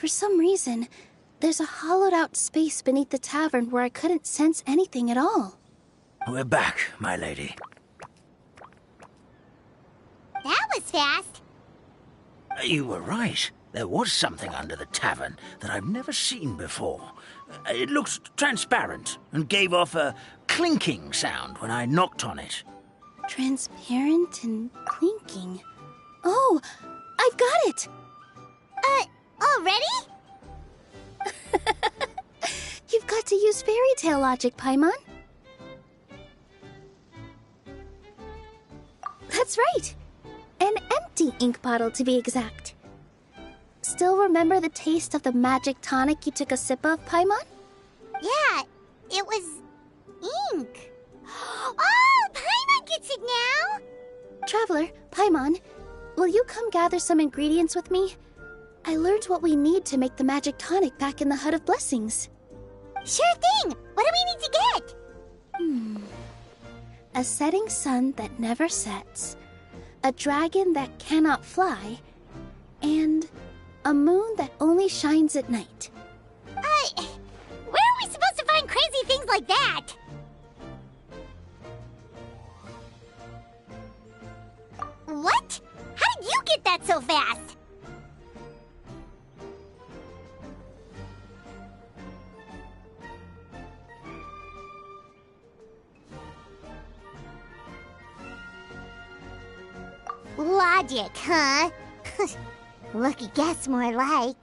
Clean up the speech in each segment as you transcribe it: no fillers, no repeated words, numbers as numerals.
For some reason, there's a hollowed-out space beneath the tavern where I couldn't sense anything at all. We're back, my lady. That was fast. You were right. There was something under the tavern that I've never seen before. It looked transparent and gave off a clinking sound when I knocked on it. Transparent and clinking. Oh, I've got it! Already? You've got to use fairy tale logic, Paimon. That's right. An empty ink bottle, to be exact. Still remember the taste of the magic tonic you took a sip of, Paimon? Yeah, it was ink. Oh, Paimon gets it now! Traveler, Paimon, will you come gather some ingredients with me? I learned what we need to make the magic tonic back in the Hut of Blessings. Sure thing! What do we need to get? A setting sun that never sets, a dragon that cannot fly, and a moon that only shines at night. Where are we supposed to find crazy things like that? What? How did you get that so fast? Logic, huh? Lucky guess, more like.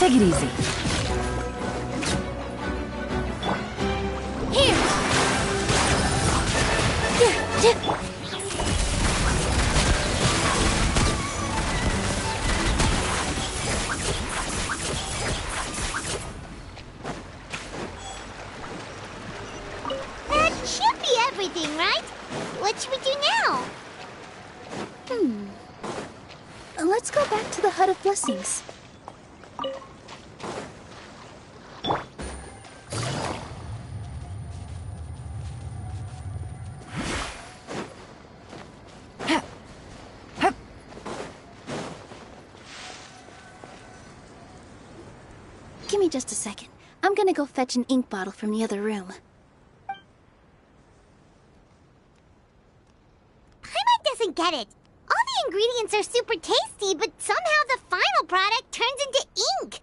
Take it easy. Here! That should be everything, right? What should we do now? Let's go back to the Hut of Blessings. Give me just a second. I'm gonna go fetch an ink bottle from the other room. Paimon doesn't get it. All the ingredients are super tasty, but somehow the final product turns into ink.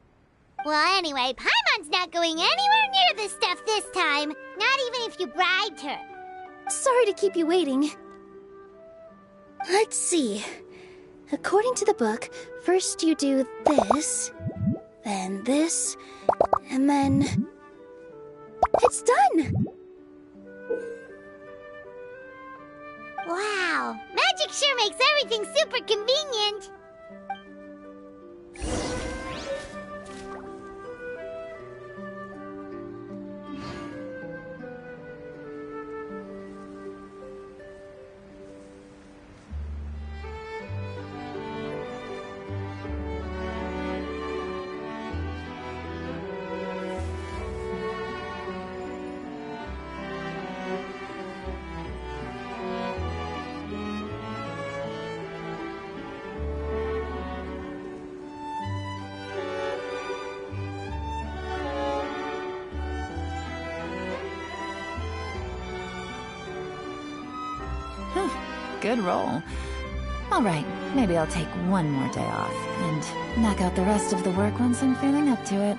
Well, anyway, Paimon's not going anywhere near this stuff this time. Not even if you bribed her. Sorry to keep you waiting. Let's see. According to the book, first you do this, then this, and then... It's done! Wow, magic sure makes everything super convenient. Good roll. All right, maybe I'll take one more day off and knock out the rest of the work once I'm feeling up to it.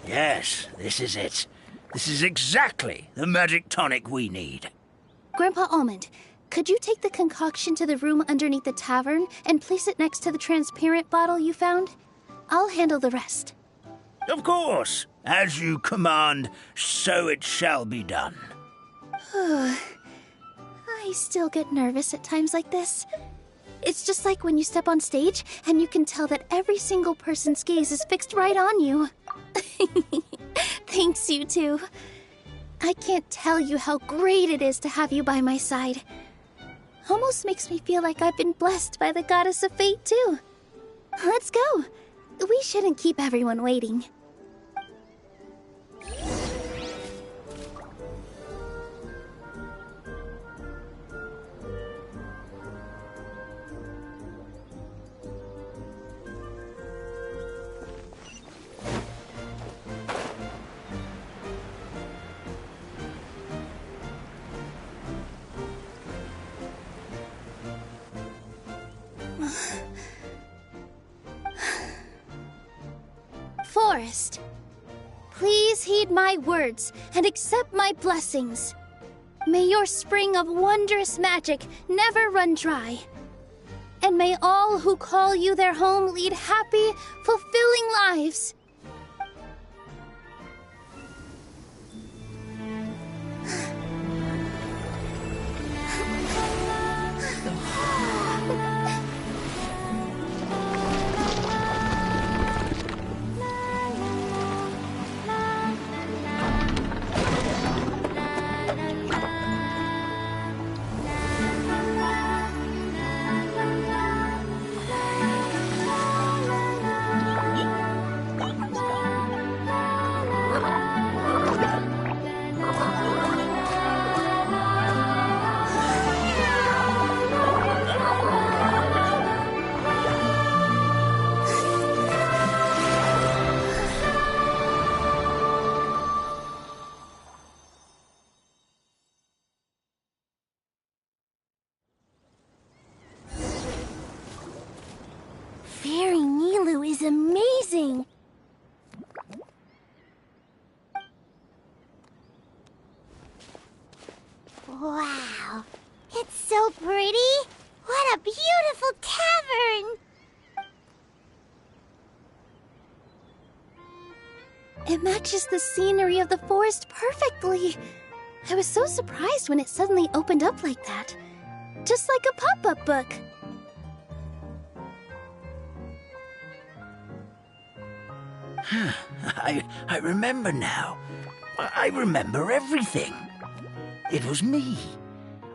Yes, this is it. This is exactly the magic tonic we need. Grandpa Almond, could you take the concoction to the room underneath the tavern and place it next to the transparent bottle you found? I'll handle the rest. Of course. As you command, so it shall be done. I still get nervous at times like this. It's just like when you step on stage and you can tell that every single person's gaze is fixed right on you. Thanks, you two. I can't tell you how great it is to have you by my side. Almost makes me feel like I've been blessed by the goddess of fate, too. Let's go. We shouldn't keep everyone waiting. Forest, please heed my words and accept my blessings. May your spring of wondrous magic never run dry. And may all who call you their home lead happy, fulfilling lives. amazing! Wow, it's so pretty! What a beautiful tavern! It matches the scenery of the forest perfectly. I was so surprised when it suddenly opened up like that. Just like a pop-up book. I remember now. I remember everything. It was me.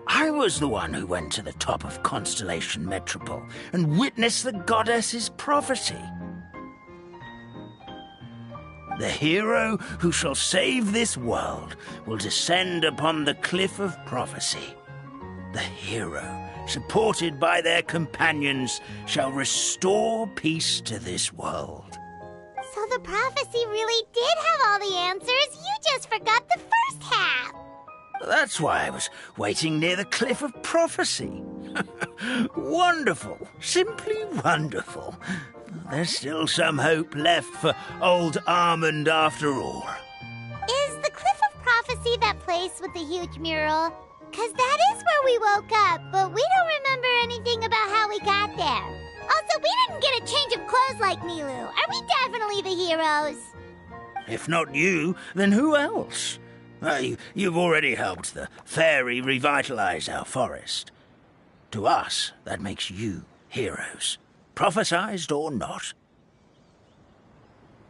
I was the one who went to the top of Constellation Metropole and witnessed the goddess's prophecy. The hero who shall save this world will descend upon the cliff of prophecy. The hero, supported by their companions, shall restore peace to this world. So the prophecy really did have all the answers. You just forgot the first half. That's why I was waiting near the cliff of prophecy. Wonderful. Simply wonderful. There's still some hope left for old Armand after all. Is the Cliff of Prophecy that place with the huge mural? 'Cause that is where we woke up, but we don't remember anything about how we got there. Also, we didn't get a change of clothes like Nilou. Are we definitely the heroes? If not you, then who else? You've already helped the fairy revitalize our forest. To us, that makes you heroes, prophesized or not.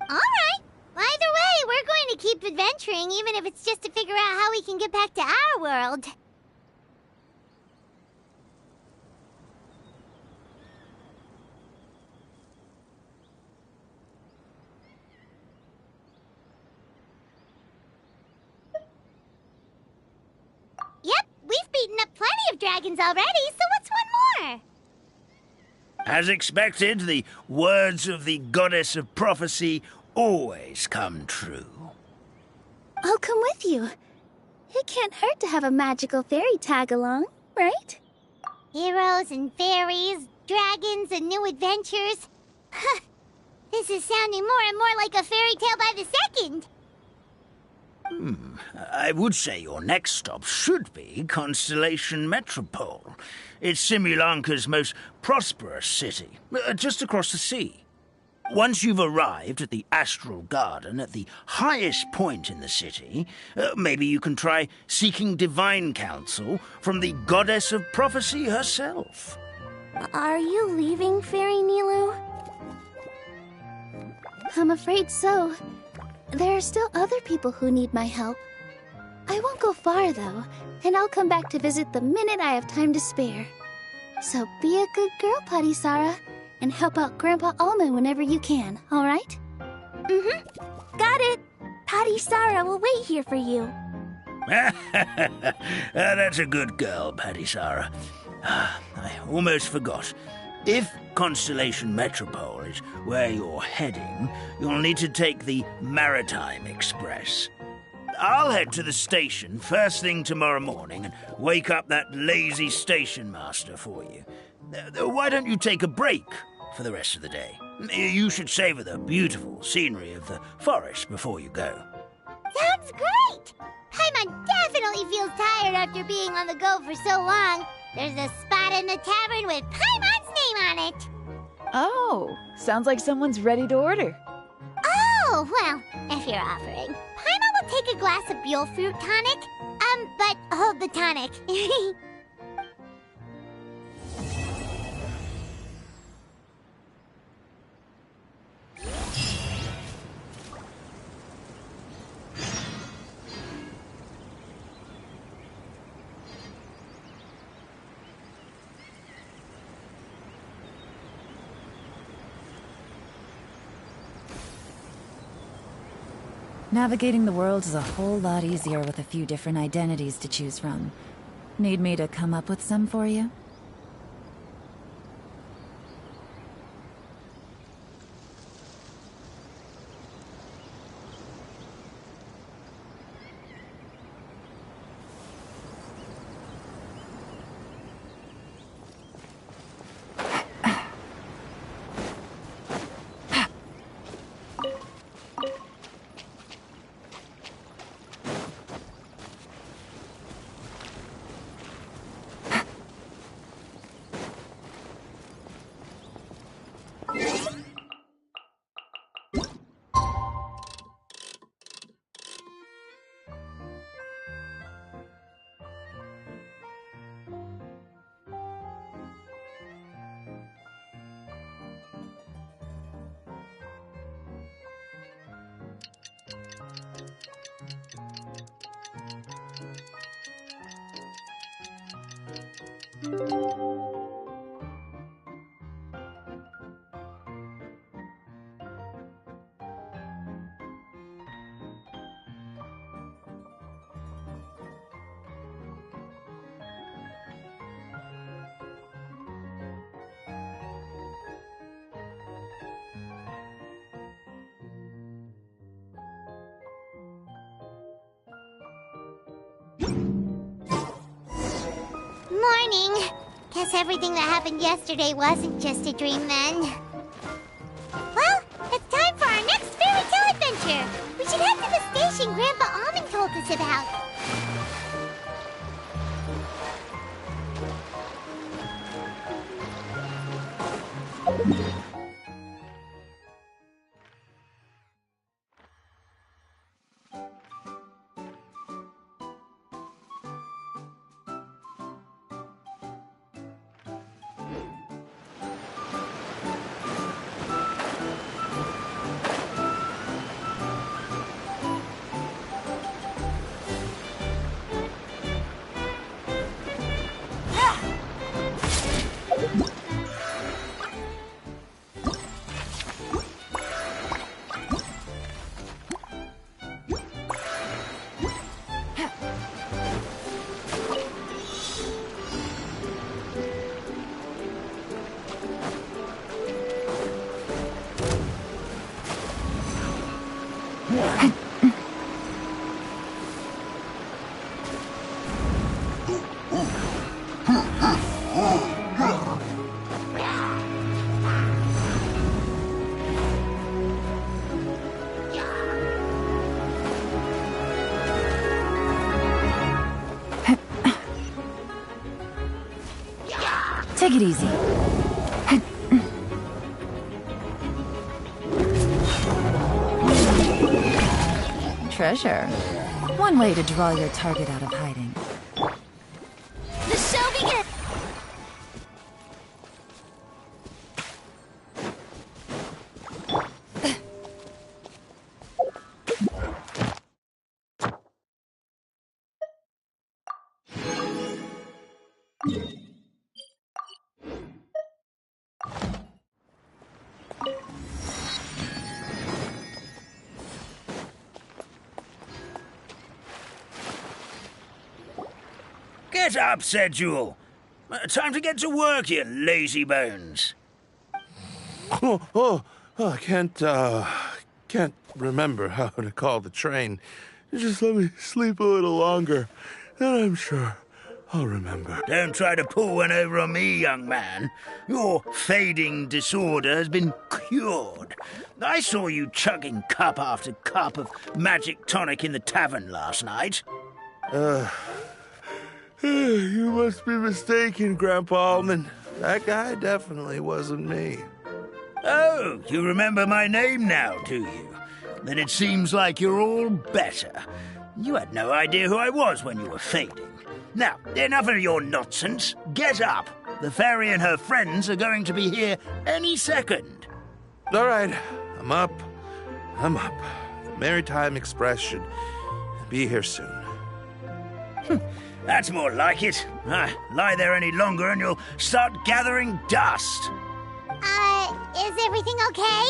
All right. Either way, we're going to keep adventuring, even if it's just to figure out how we can get back to our world. Yep, we've beaten up plenty of dragons already, so what's one more? As expected, the words of the goddess of prophecy always come true. I'll come with you. It can't hurt to have a magical fairy tag along, right? Heroes and fairies, dragons and new adventures. This is sounding more and more like a fairy tale by the second. I would say your next stop should be Constellation Metropole. It's Simulanka's most prosperous city, just across the sea. Once you've arrived at the Astral Garden at the highest point in the city, maybe you can try seeking divine counsel from the goddess of prophecy herself. Are you leaving, Fairy Nilou? I'm afraid so. There are still other people who need my help. I won't go far, though, and I'll come back to visit the minute I have time to spare. So be a good girl, Patisara, and help out Grandpa Alma whenever you can, all right? Mm-hmm. Got it. Patisara will wait here for you. That's a good girl, Patisara. I almost forgot. If Constellation Metropole is where you're heading, you'll need to take the Maritime Express. I'll head to the station first thing tomorrow morning and wake up that lazy station master for you. Why don't you take a break for the rest of the day? You should savor the beautiful scenery of the forest before you go. Sounds great! Paimon definitely feels tired after being on the go for so long. There's a spot in the tavern with Paimon's name on it. Oh, sounds like someone's ready to order. Oh, well, if you're offering. Paimon will take a glass of Buell fruit tonic. But hold the tonic. Navigating the world is a whole lot easier with a few different identities to choose from. Need me to come up with some for you? Guess everything that happened yesterday wasn't just a dream then. Well, it's time for our next fairy tale adventure. We should head to the station Grandpa Almond told us about. Take it easy. Treasure. One way to draw your target out of hiding. The show begins! Get up, said Jewel. Time to get to work, you lazy bones. I can't remember how to call the train. Just let me sleep a little longer, then I'm sure I'll remember. Don't try to pull one over on me, young man. Your fading disorder has been cured. I saw you chugging cup after cup of magic tonic in the tavern last night. You must be mistaken, Grandpa Almond. That guy definitely wasn't me. Oh, you remember my name now, do you? Then it seems like you're all better. You had no idea who I was when you were fading. Now, enough of your nonsense. Get up. The fairy and her friends are going to be here any second. All right, I'm up. The Maritime Express should be here soon. That's more like it. Lie there any longer and you'll start gathering dust. Is everything okay?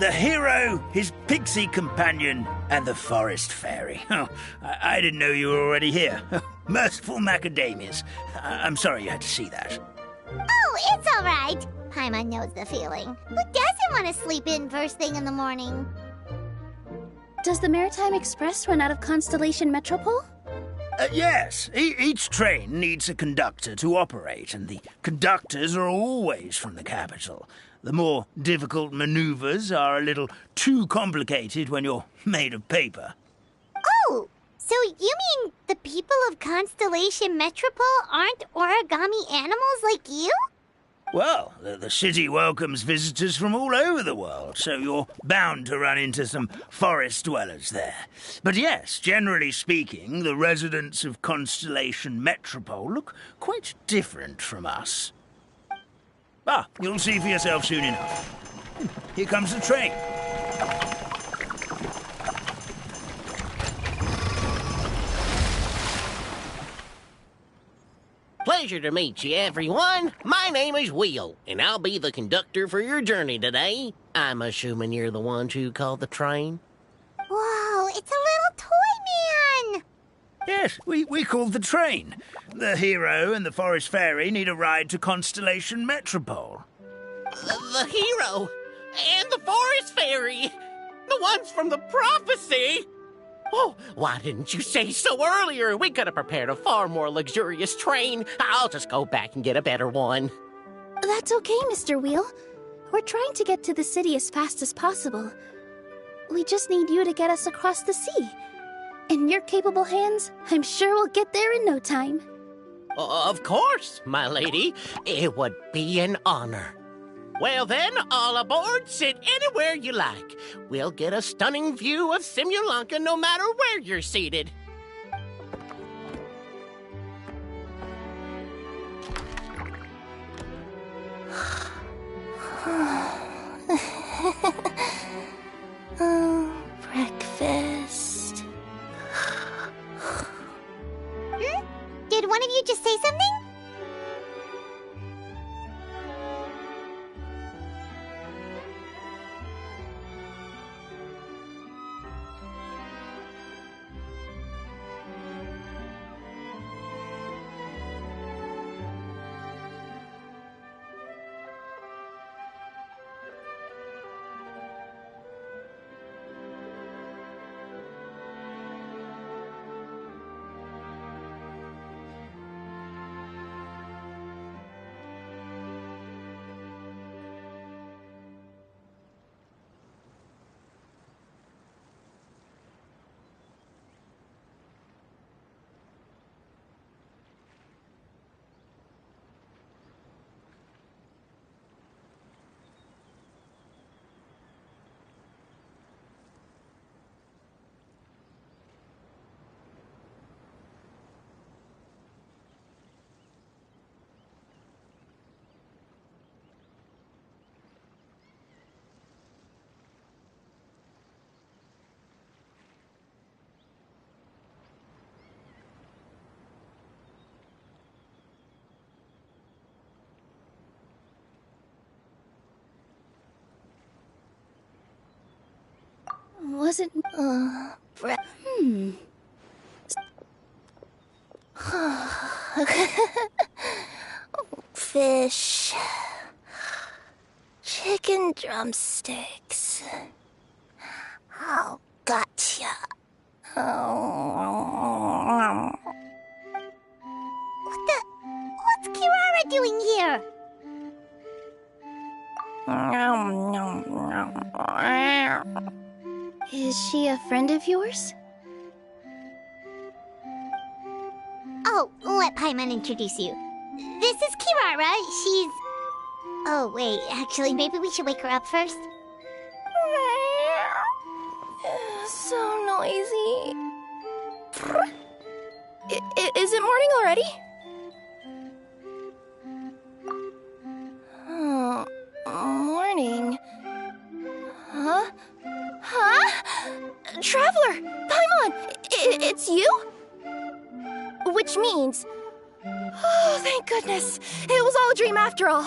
The hero, his pixie companion, and the forest fairy. Oh, I didn't know you were already here. Merciful macadamias. I'm sorry you had to see that. Oh, it's all right. Paimon knows the feeling. Who doesn't want to sleep in first thing in the morning? Does the Maritime Express run out of Constellation Metropole? Yes, each train needs a conductor to operate, and the conductors are always from the capital. The more difficult maneuvers are a little too complicated when you're made of paper. Oh, so you mean the people of Constellation Metropole aren't origami animals like you? Well, the city welcomes visitors from all over the world, so you're bound to run into some forest dwellers there. But yes, generally speaking, the residents of Constellation Metropole look quite different from us. You'll see for yourself soon enough. Here comes the train. Pleasure to meet you, everyone. My name is Will, and I'll be the conductor for your journey today. I'm assuming you're the ones who called the train? Whoa, it's a little toy man! Yes, we called the train. The hero and the forest fairy need a ride to Constellation Metropole. The hero and the forest fairy, the ones from the prophecy. Oh, why didn't you say so earlier? We could have prepared a far more luxurious train. I'll just go back and get a better one. That's okay, Mr. Wheel. We're trying to get to the city as fast as possible. We just need you to get us across the sea. In your capable hands, I'm sure we'll get there in no time. Of course, my lady. It would be an honor. Well then, all aboard, sit anywhere you like. We'll get a stunning view of Simulanka no matter where you're seated. Breakfast. Did one of you just say something? Was it, Fish. Chicken drumsticks. Oh, gotcha. What's Kirara doing here? Is she a friend of yours? Oh, let Paimon introduce you. This is Kirara. She's... Oh, wait. Actually, maybe we should wake her up first. So noisy. Is it morning already? Oh, morning. Huh? Traveler! Paimon! It's you? Which means... Oh, thank goodness. It was all a dream after all.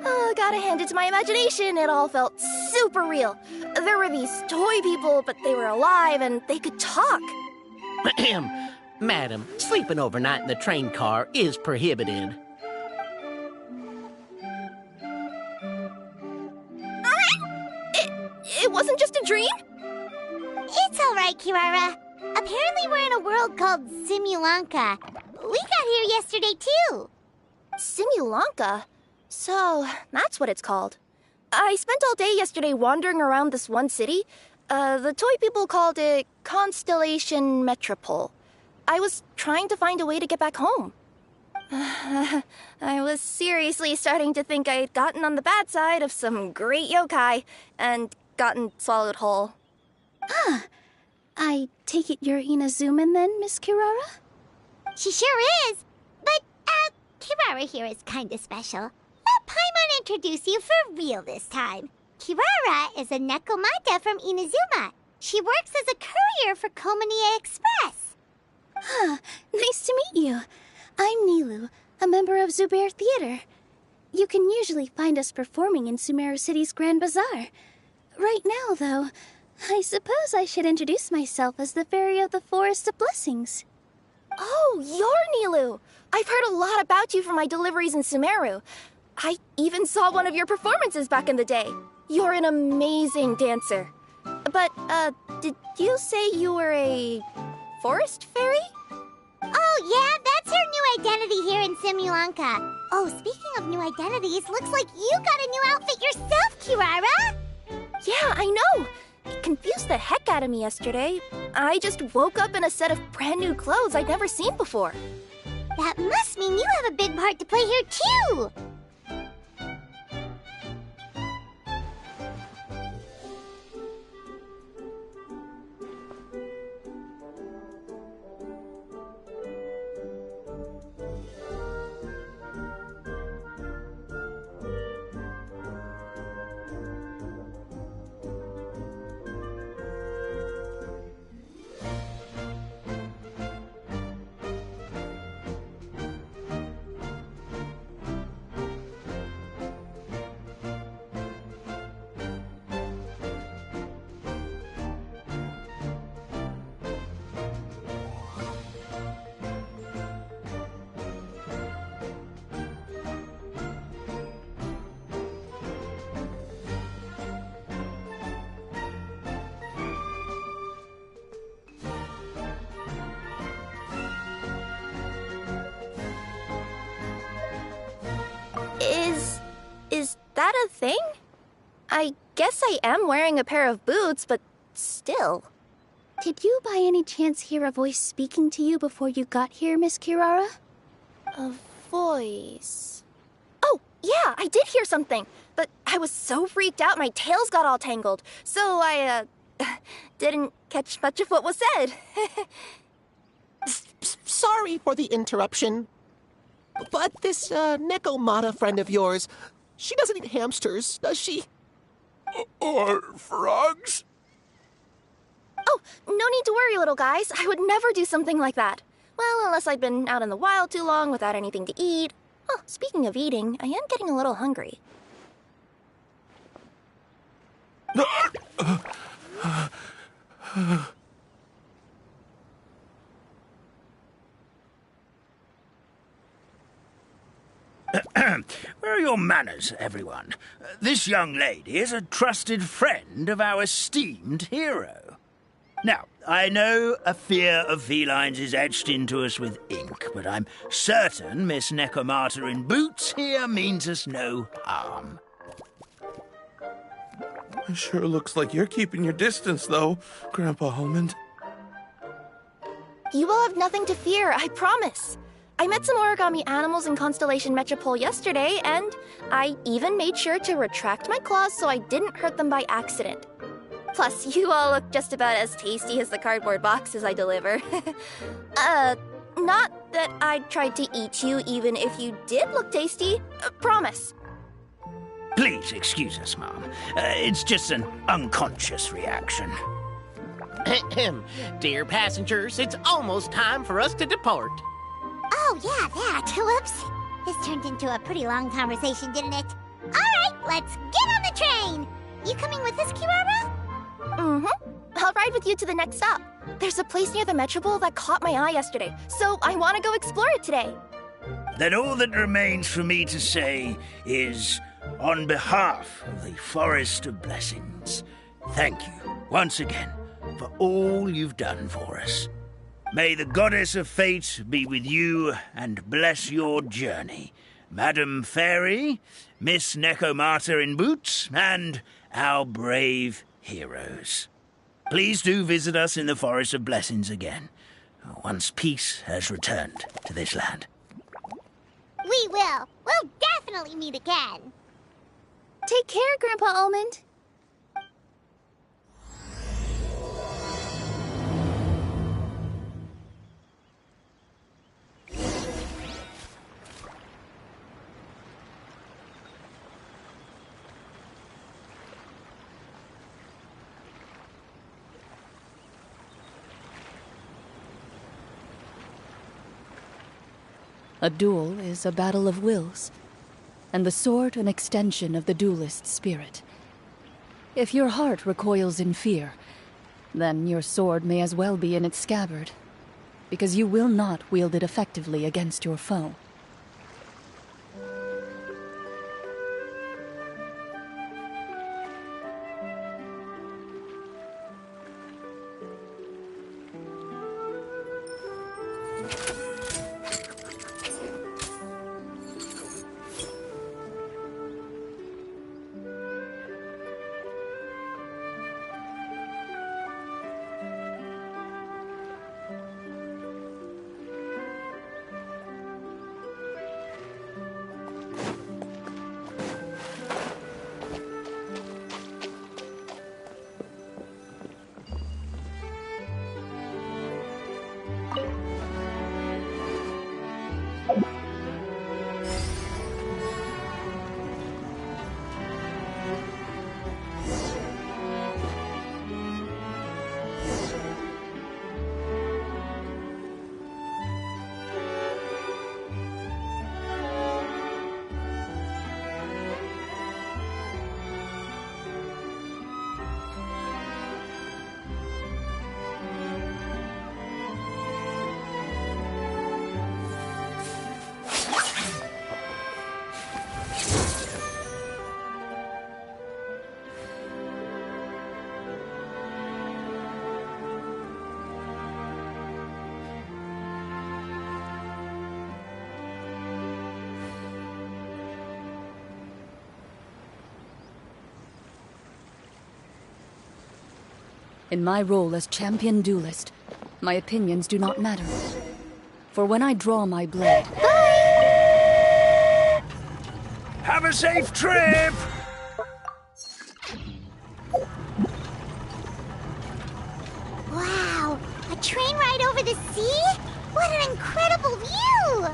Oh, gotta hand it to my imagination. It all felt super real. There were these toy people, but they were alive and they could talk. Madam, sleeping overnight in the train car is prohibited. It wasn't just a dream? It's all right, Kirara. Apparently we're in a world called Simulanka. We got here yesterday, too. Simulanka? So, that's what it's called. I spent all day yesterday wandering around this one city. The toy people called it Constellation Metropole. I was trying to find a way to get back home. I was seriously starting to think I had gotten on the bad side of some great yokai and gotten swallowed whole. Ah, I take it you're Inazuman then, Miss Kirara? She sure is. But, Kirara here is kinda special. Let Paimon introduce you for real this time. Kirara is a Nekomata from Inazuma. She works as a courier for Komanie Express. Nice to meet you. I'm Nilu, a member of Zubair Theater. You can usually find us performing in Sumeru City's Grand Bazaar. Right now, though, I suppose I should introduce myself as the Fairy of the Forest of Blessings. Oh, you're Nilu! I've heard a lot about you from my deliveries in Sumeru. I even saw one of your performances back in the day. You're an amazing dancer. But, did you say you were a forest fairy? Oh, yeah, that's her new identity here in Simulanka. Oh, speaking of new identities, looks like you got a new outfit yourself, Kirara! Yeah, I know! It confused the heck out of me yesterday. I just woke up in a set of brand new clothes I'd never seen before. That must mean you have a big part to play here, too! Is that a thing? I guess I am wearing a pair of boots, but still. Did you by any chance hear a voice speaking to you before you got here, Miss Kirara? A voice... Oh, yeah, I did hear something, but I was so freaked out my tails got all tangled, so I, didn't catch much of what was said. Sorry for the interruption. But this, Nekomata friend of yours, she doesn't eat hamsters, does she? Or frogs? Oh, no need to worry, little guys. I would never do something like that. Well, unless I'd been out in the wild too long without anything to eat. Oh, speaking of eating, I am getting a little hungry. Where are your manners, everyone? This young lady is a trusted friend of our esteemed hero. Now, I know a fear of felines is etched into us with ink, but I'm certain Miss Nekomata in boots here means us no harm. It sure looks like you're keeping your distance, though, Grandpa Almond. You will have nothing to fear, I promise. I met some origami animals in Constellation Metropole yesterday, and I even made sure to retract my claws so I didn't hurt them by accident. Plus, you all look just about as tasty as the cardboard boxes I deliver. Not that I tried to eat you even if you did look tasty. Promise. Please excuse us, Mom. It's just an unconscious reaction. Dear passengers, it's almost time for us to depart. Oh, yeah, that. Whoops. This turned into a pretty long conversation, didn't it? All right, let's get on the train. You coming with us, Kirara? Mm-hmm. I'll ride with you to the next stop. There's a place near the Metropole that caught my eye yesterday, so I want to go explore it today. Then all that remains for me to say is, on behalf of the Forest of Blessings, thank you once again for all you've done for us. May the Goddess of Fate be with you and bless your journey. Madam Fairy, Miss Nekomata in boots, and our brave heroes. Please do visit us in the Forest of Blessings again, once peace has returned to this land. We will. We'll definitely meet again. Take care, Grandpa Almond. A duel is a battle of wills, and the sword an extension of the duelist's spirit. If your heart recoils in fear, then your sword may as well be in its scabbard, because you will not wield it effectively against your foe. In my role as champion duelist, my opinions do not matter. For when I draw my blade... Have a safe trip! Wow, a train ride over the sea? What an incredible view!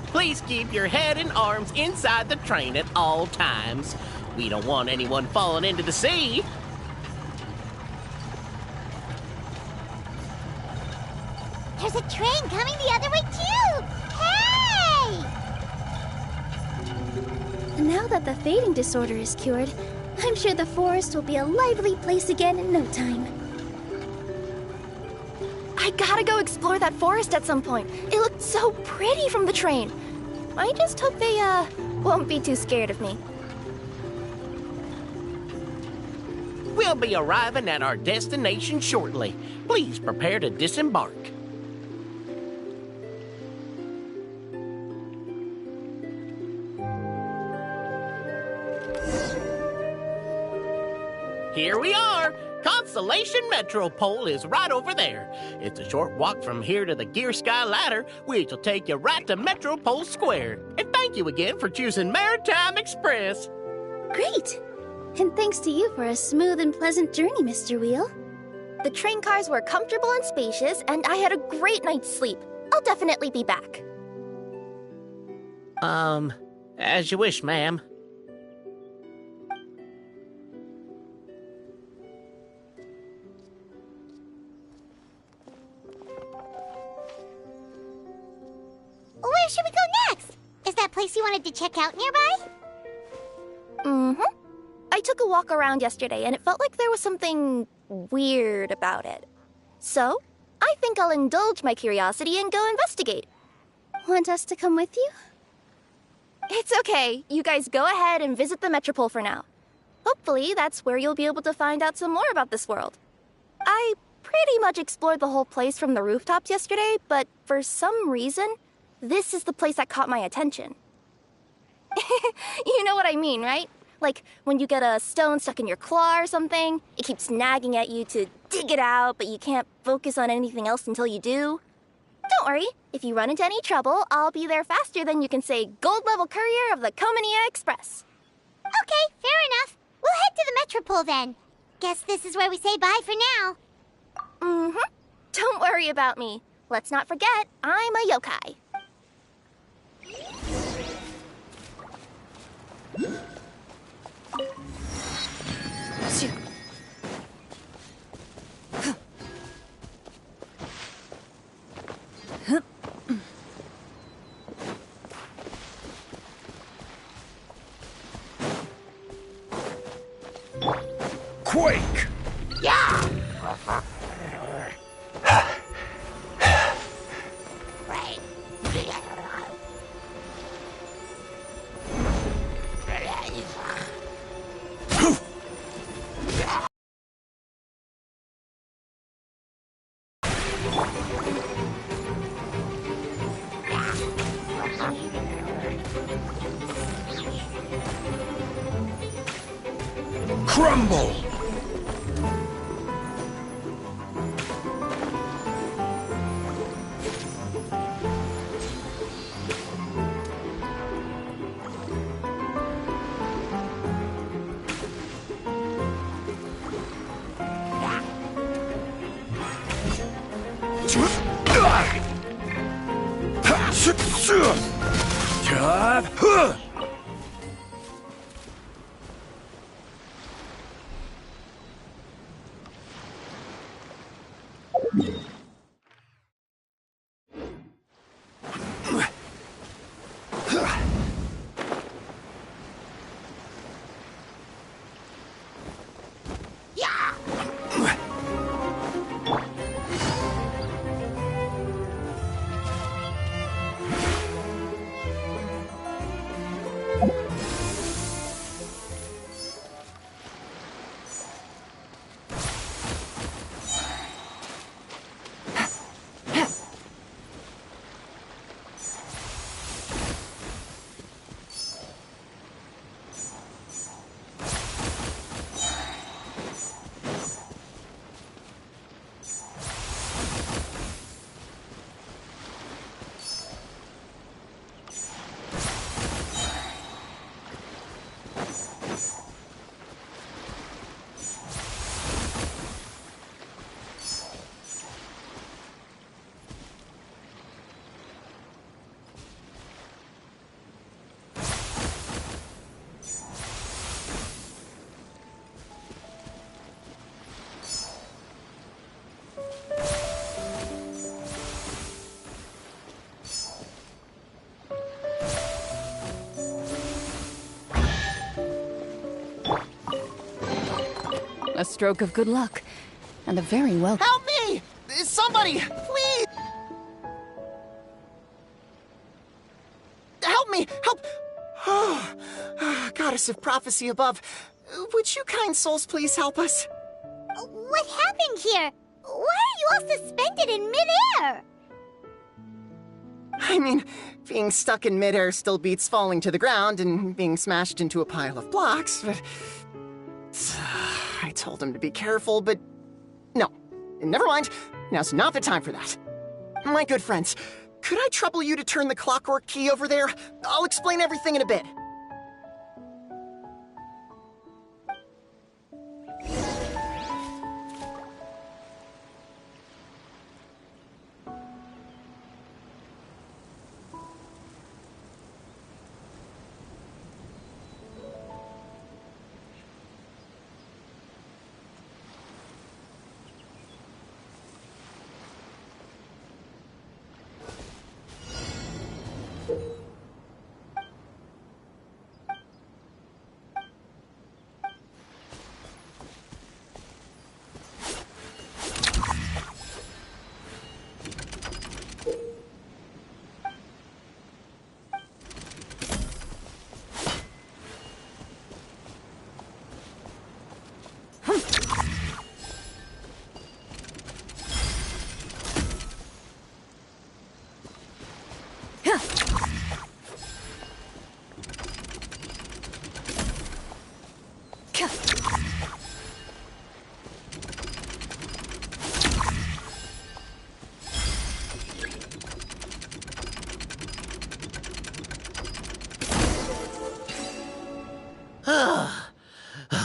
Please keep your head and arms inside the train at all times. We don't want anyone falling into the sea. There's a train coming the other way too! Hey! Now that the fading disorder is cured, I'm sure the forest will be a lively place again in no time. I gotta go explore that forest at some point. It looked so pretty from the train. I just hope they, won't be too scared of me. We'll be arriving at our destination shortly. Please prepare to disembark. Here we are! Constellation Metropole is right over there. It's a short walk from here to the Gear Sky Ladder, which will take you right to Metropole Square. And thank you again for choosing Maritime Express. Great! And thanks to you for a smooth and pleasant journey, Mr. Wheel. The train cars were comfortable and spacious, and I had a great night's sleep. I'll definitely be back. As you wish, ma'am. Where should we go next? Is that place you wanted to check out nearby? Mm-hmm. I took a walk around yesterday, and it felt like there was something weird about it. So, I think I'll indulge my curiosity and go investigate. Want us to come with you? It's okay. You guys go ahead and visit the Metropole for now. Hopefully, that's where you'll be able to find out some more about this world. I pretty much explored the whole place from the rooftops yesterday, but for some reason, this is the place that caught my attention. You know what I mean, right? Like, when you get a stone stuck in your claw or something, it keeps nagging at you to dig it out, but you can't focus on anything else until you do. Don't worry, if you run into any trouble, I'll be there faster than you can say gold-level courier of the Comania Express. Okay, fair enough. We'll head to the Metropole then. Guess this is where we say bye for now. Mm-hmm. Don't worry about me. Let's not forget, I'm a yokai. Quake! Yeah! crumble! A stroke of good luck, and a very welcome. Help me! Somebody, please! Help me! Help! Oh, Goddess of Prophecy above, would you kind souls please help us? What happened here? Why are you all suspended in midair? I mean, being stuck in midair still beats falling to the ground and being smashed into a pile of blocks, but... I told him to be careful, but... No. Never mind. Now's not the time for that. My good friends, could I trouble you to turn the clockwork key over there? I'll explain everything in a bit.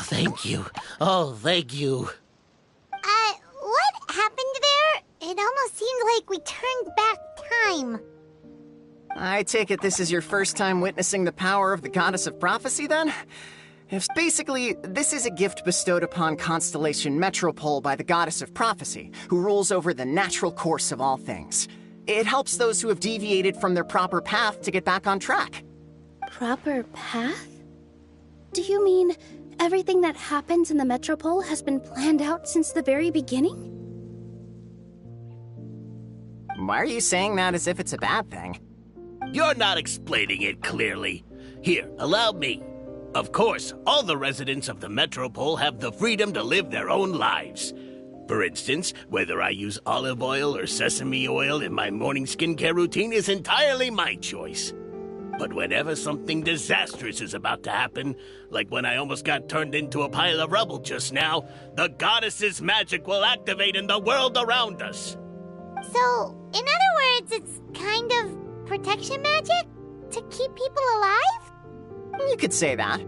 Thank you. Oh, thank you. What happened there? It almost seemed like we turned back time. I take it this is your first time witnessing the power of the Goddess of Prophecy, then? Basically, this is a gift bestowed upon Constellation Metropole by the Goddess of Prophecy, who rules over the natural course of all things. It helps those who have deviated from their proper path to get back on track. Proper path? Do you mean everything that happens in the Metropole has been planned out since the very beginning? Why are you saying that as if it's a bad thing? You're not explaining it clearly. Here, allow me. Of course, all the residents of the Metropole have the freedom to live their own lives. For instance, whether I use olive oil or sesame oil in my morning skincare routine is entirely my choice. But whenever something disastrous is about to happen, like when I almost got turned into a pile of rubble just now, the goddess's magic will activate in the world around us. So, in other words, it's kind of protection magic? To keep people alive? You could say that.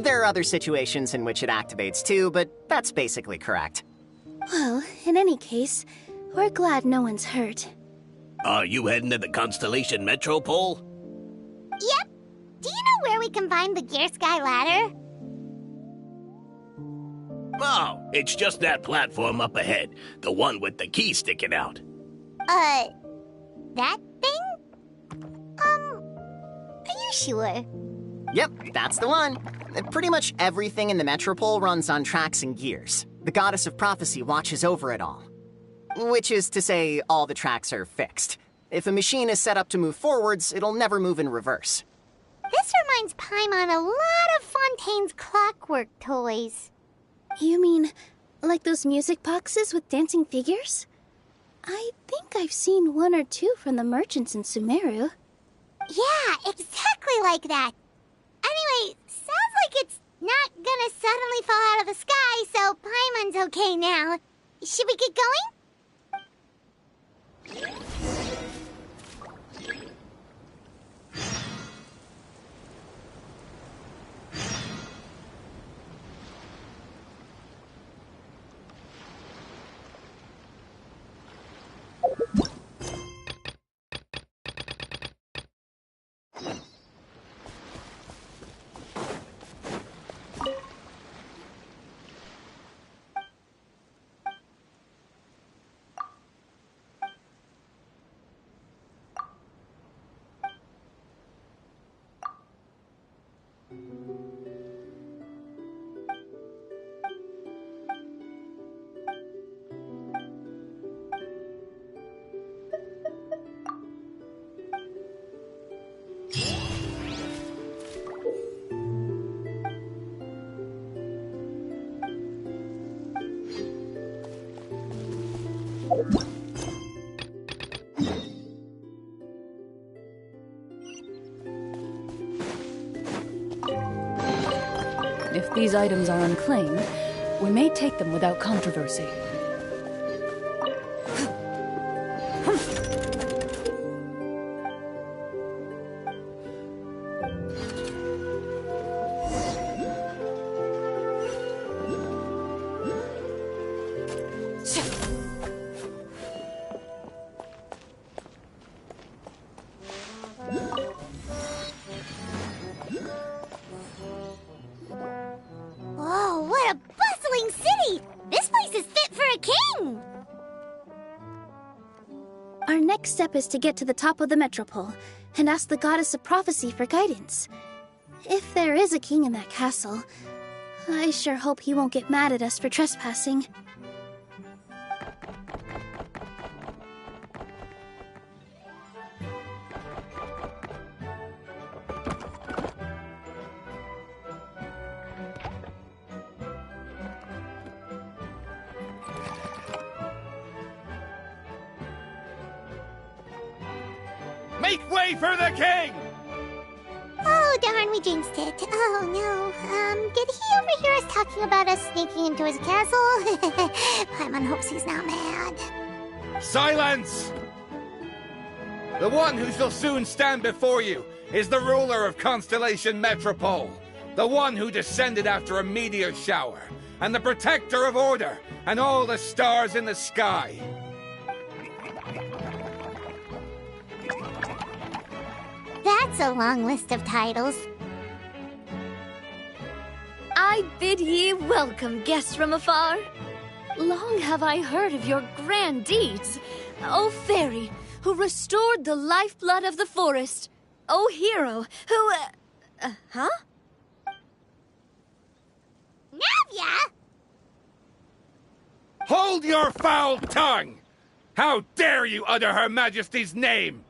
There are other situations in which it activates too, but that's basically correct. Well, in any case, we're glad no one's hurt. Are you heading to the Constellation Metropole? Yep. Do you know where we can find the Gear Sky ladder? Oh, it's just that platform up ahead. The one with the key sticking out. That thing? Are you sure? Yep, that's the one. Pretty much everything in the Metropole runs on tracks and gears. The Goddess of Prophecy watches over it all. Which is to say, all the tracks are fixed. If a machine is set up to move forwards, it'll never move in reverse. This reminds Paimon a lot of Fontaine's clockwork toys. You mean, like those music boxes with dancing figures? I think I've seen one or two from the merchants in Sumeru. Yeah, exactly like that. Anyway, sounds like it's not gonna suddenly fall out of the sky, so Paimon's okay now. Should we get going? If these items are unclaimed, we may take them without controversy. Whoa, what a bustling city! This place is fit for a king! Our next step is to get to the top of the Metropole and ask the Goddess of Prophecy for guidance. If there is a king in that castle, I sure hope he won't get mad at us for trespassing. Make way for the king! Oh, darn, we jinxed it. Oh, no. Did he overhear us talking about us sneaking into his castle? Paimon hopes he's not mad. Silence! The one who shall soon stand before you is the ruler of Constellation Metropole, the one who descended after a meteor shower, and the protector of order and all the stars in the sky. That's a long list of titles. I bid ye welcome, guests from afar. Long have I heard of your grand deeds, O fairy, who restored the lifeblood of the forest. O hero, who, huh? Navia! Hold your foul tongue! How dare you utter Her Majesty's name!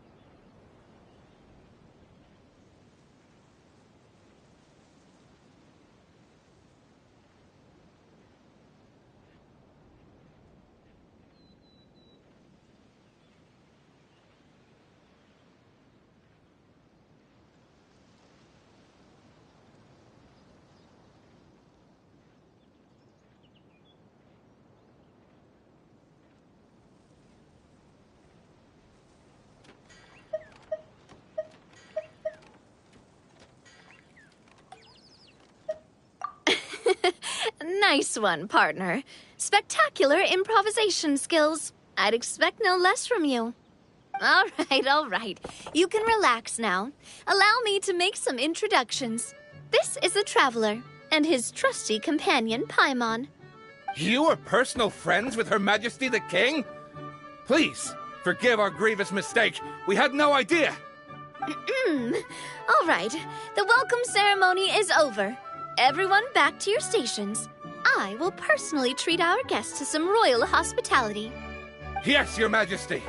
Nice one, partner. Spectacular improvisation skills. I'd expect no less from you. All right. You can relax now. Allow me to make some introductions. This is the Traveler, and his trusty companion, Paimon. You are personal friends with Her Majesty the King? Please, forgive our grievous mistake. We had no idea. All right, the welcome ceremony is over. Everyone back to your stations. I will personally treat our guests to some royal hospitality. Yes, Your Majesty.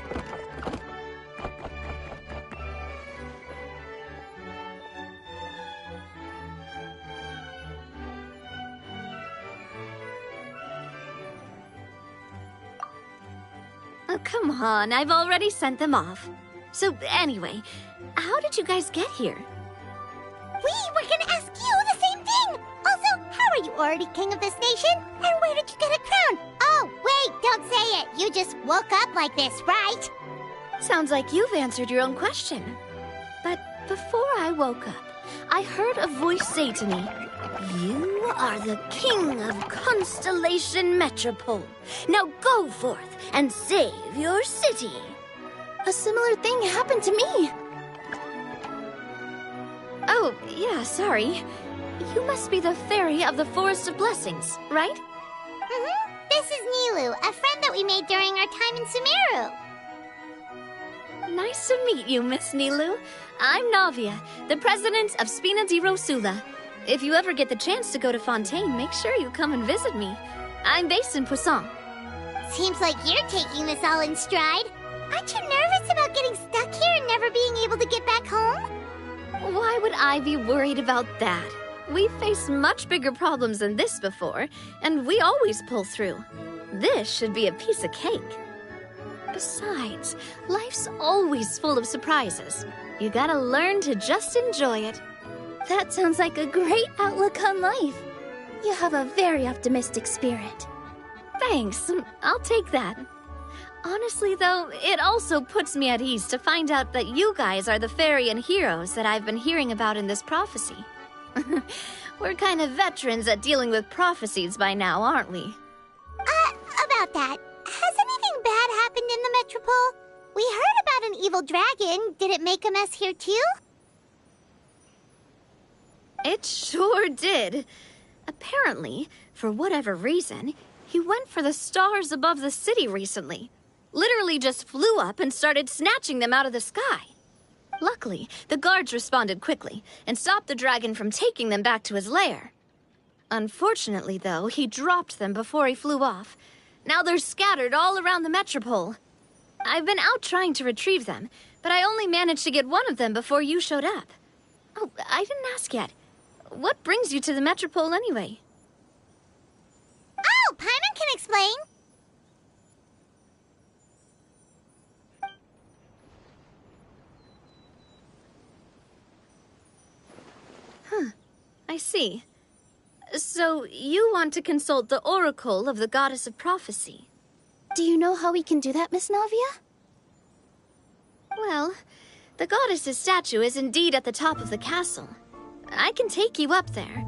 Oh, come on, I've already sent them off. So anyway, how did you guys get here? We were gonna ask you the same thing! Also, how are you already king of this nation? And where did you get a crown? Oh, wait, don't say it! You just woke up like this, right? Sounds like you've answered your own question. But before I woke up, I heard a voice say to me, "You are the king of Constellation Metropole. Now go forth and save your city." A similar thing happened to me. Oh, yeah, sorry. You must be the fairy of the Forest of Blessings, right? This is Nilu, a friend that we made during our time in Sumeru. Nice to meet you, Miss Nilu. I'm Navia, the president of Spina di Rosula. If you ever get the chance to go to Fontaine, make sure you come and visit me. I'm based in Poisson. Seems like you're taking this all in stride. Aren't you nervous about getting stuck here and never being able to get back home? Why would I be worried about that? We've faced much bigger problems than this before, and we always pull through. This should be a piece of cake. Besides, life's always full of surprises. You gotta learn to just enjoy it. That sounds like a great outlook on life. You have a very optimistic spirit. Thanks, I'll take that. Honestly, though, it also puts me at ease to find out that you guys are the fairy and heroes that I've been hearing about in this prophecy. We're kind of veterans at dealing with prophecies by now, aren't we? About that, has anything bad happened in the Metropole? We heard about an evil dragon. Did it make a mess here too? It sure did. Apparently, for whatever reason, he went for the stars above the city recently. Literally just flew up and started snatching them out of the sky. Luckily, the guards responded quickly and stopped the dragon from taking them back to his lair. Unfortunately, though, he dropped them before he flew off. Now they're scattered all around the Metropole. I've been out trying to retrieve them, but I only managed to get one of them before you showed up. Oh, I didn't ask yet. What brings you to the Metropole anyway? Oh, Paimon can explain. I see. So, you want to consult the Oracle of the Goddess of Prophecy? Do you know how we can do that, Miss Navia? Well, the goddess's statue is indeed at the top of the castle. I can take you up there.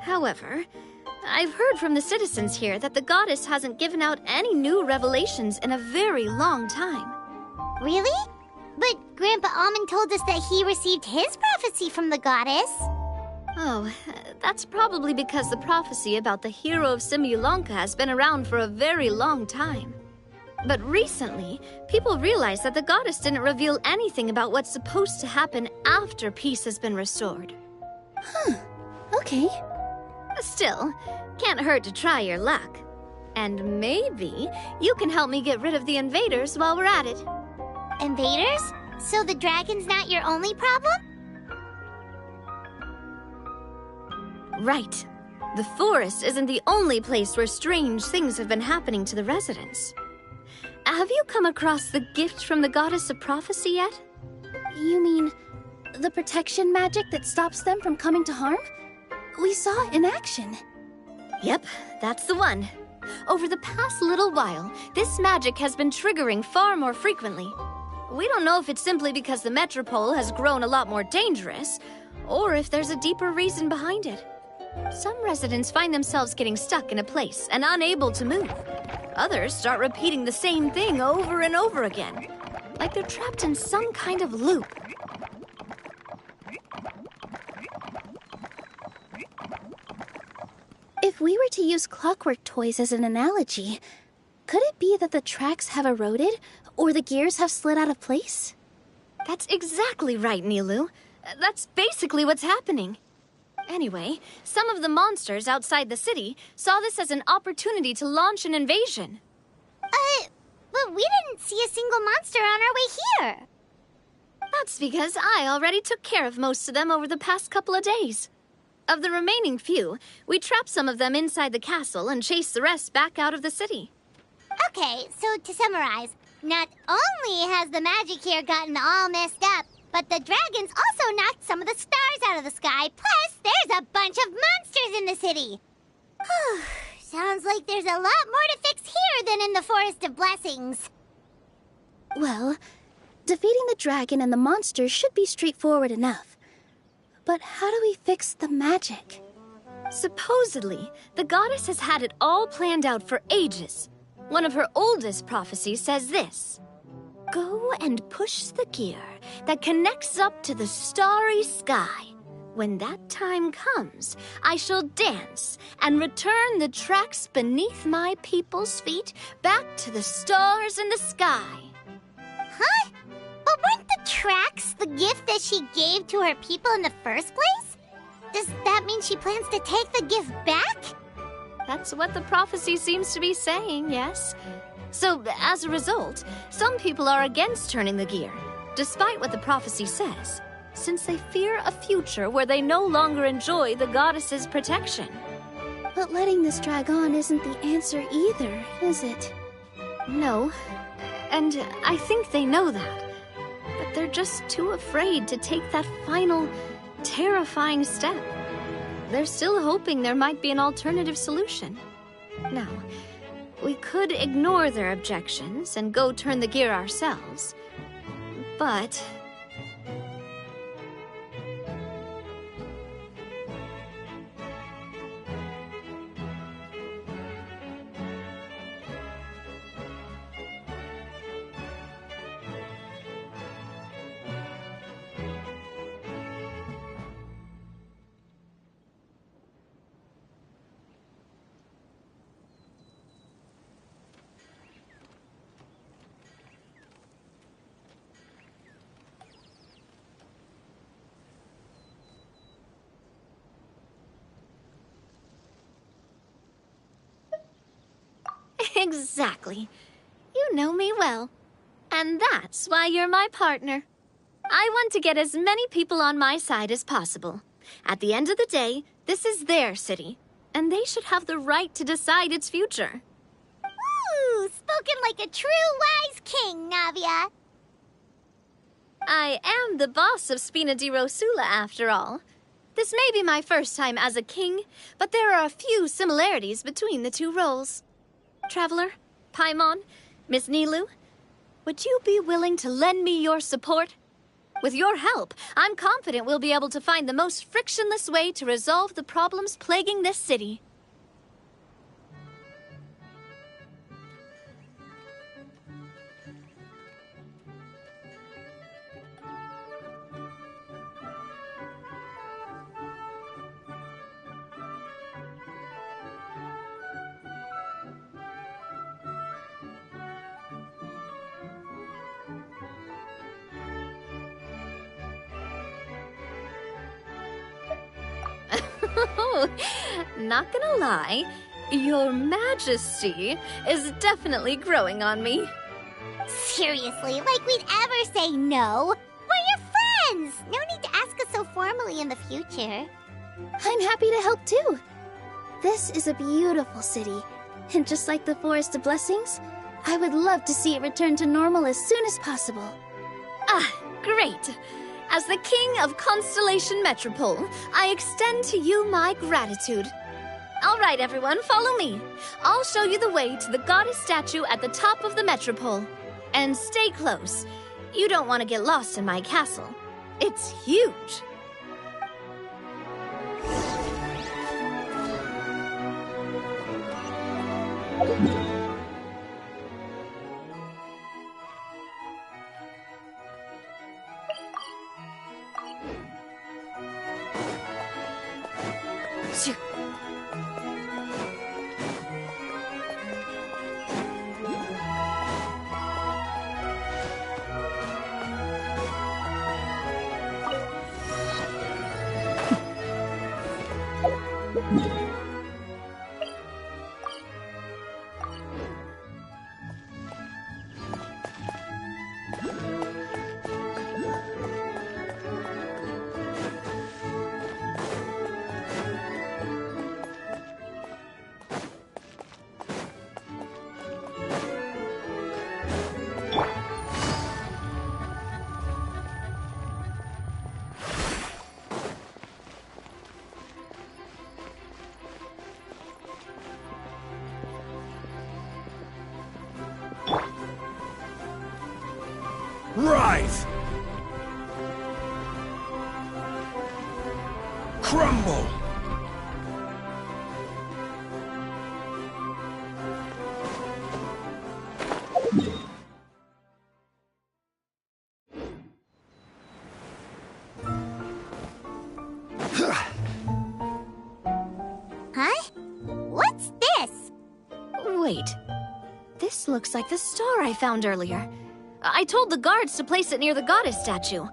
However, I've heard from the citizens here that the goddess hasn't given out any new revelations in a very long time. Really? But Grandpa Almond told us that he received his prophecy from the goddess. Oh, that's probably because the prophecy about the hero of Simulanka has been around for a very long time. But recently, people realized that the goddess didn't reveal anything about what's supposed to happen after peace has been restored. Okay. Still, can't hurt to try your luck. And maybe you can help me get rid of the invaders while we're at it. Invaders? So the dragon's not your only problem? Right. The forest isn't the only place where strange things have been happening to the residents. Have you come across the gift from the Goddess of Prophecy yet? You mean the protection magic that stops them from coming to harm? We saw it in action. Yep, that's the one. Over the past little while, this magic has been triggering far more frequently. We don't know if it's simply because the Metropole has grown a lot more dangerous, or if there's a deeper reason behind it. Some residents find themselves getting stuck in a place and unable to move. Others start repeating the same thing over and over again, like they're trapped in some kind of loop. If we were to use clockwork toys as an analogy, could it be that the tracks have eroded, or the gears have slid out of place? That's exactly right, Nilu. That's basically what's happening. Anyway, some of the monsters outside the city saw this as an opportunity to launch an invasion. But we didn't see a single monster on our way here. That's because I already took care of most of them over the past couple of days. Of the remaining few, we trapped some of them inside the castle and chased the rest back out of the city. Okay, so to summarize, not only has the magic here gotten all messed up, but the dragons also knocked some of the stars out of the sky, plus there's a bunch of monsters in the city. Sounds like there's a lot more to fix here than in the Forest of Blessings. Well, defeating the dragon and the monsters should be straightforward enough. But how do we fix the magic? Supposedly, the goddess has had it all planned out for ages. One of her oldest prophecies says this: "Go and push the gear that connects up to the starry sky. When that time comes, I shall dance and return the tracks beneath my people's feet back to the stars in the sky." Huh? But weren't the tracks the gift that she gave to her people in the first place? Does that mean she plans to take the gift back? That's what the prophecy seems to be saying, yes. So, as a result, some people are against turning the gear, despite what the prophecy says, since they fear a future where they no longer enjoy the goddess's protection. But letting this drag on isn't the answer either, is it? No, and I think they know that. But they're just too afraid to take that final, terrifying step. They're still hoping there might be an alternative solution. Now, we could ignore their objections and go turn the gear ourselves, but... Exactly. You know me well. And that's why you're my partner. I want to get as many people on my side as possible. At the end of the day, this is their city, and they should have the right to decide its future. Ooh, spoken like a true wise king, Navia. I am the boss of Spina di Rosula, after all. This may be my first time as a king, but there are a few similarities between the two roles. Traveler, Paimon, Miss Nilu, would you be willing to lend me your support? With your help, I'm confident we'll be able to find the most frictionless way to resolve the problems plaguing this city. Not gonna lie, Your Majesty is definitely growing on me. Seriously, like we'd ever say no. We're your friends! No need to ask us so formally in the future. I'm happy to help too. This is a beautiful city, and just like the Forest of Blessings, I would love to see it return to normal as soon as possible. Ah, great! As the King of Constellation Metropole, I extend to you my gratitude. All right, everyone, follow me. I'll show you the way to the goddess statue at the top of the Metropole. And stay close. You don't want to get lost in my castle. It's huge. Rise! Crumble! Huh? What's this? Wait. This looks like the star I found earlier. I told the guards to place it near the goddess statue.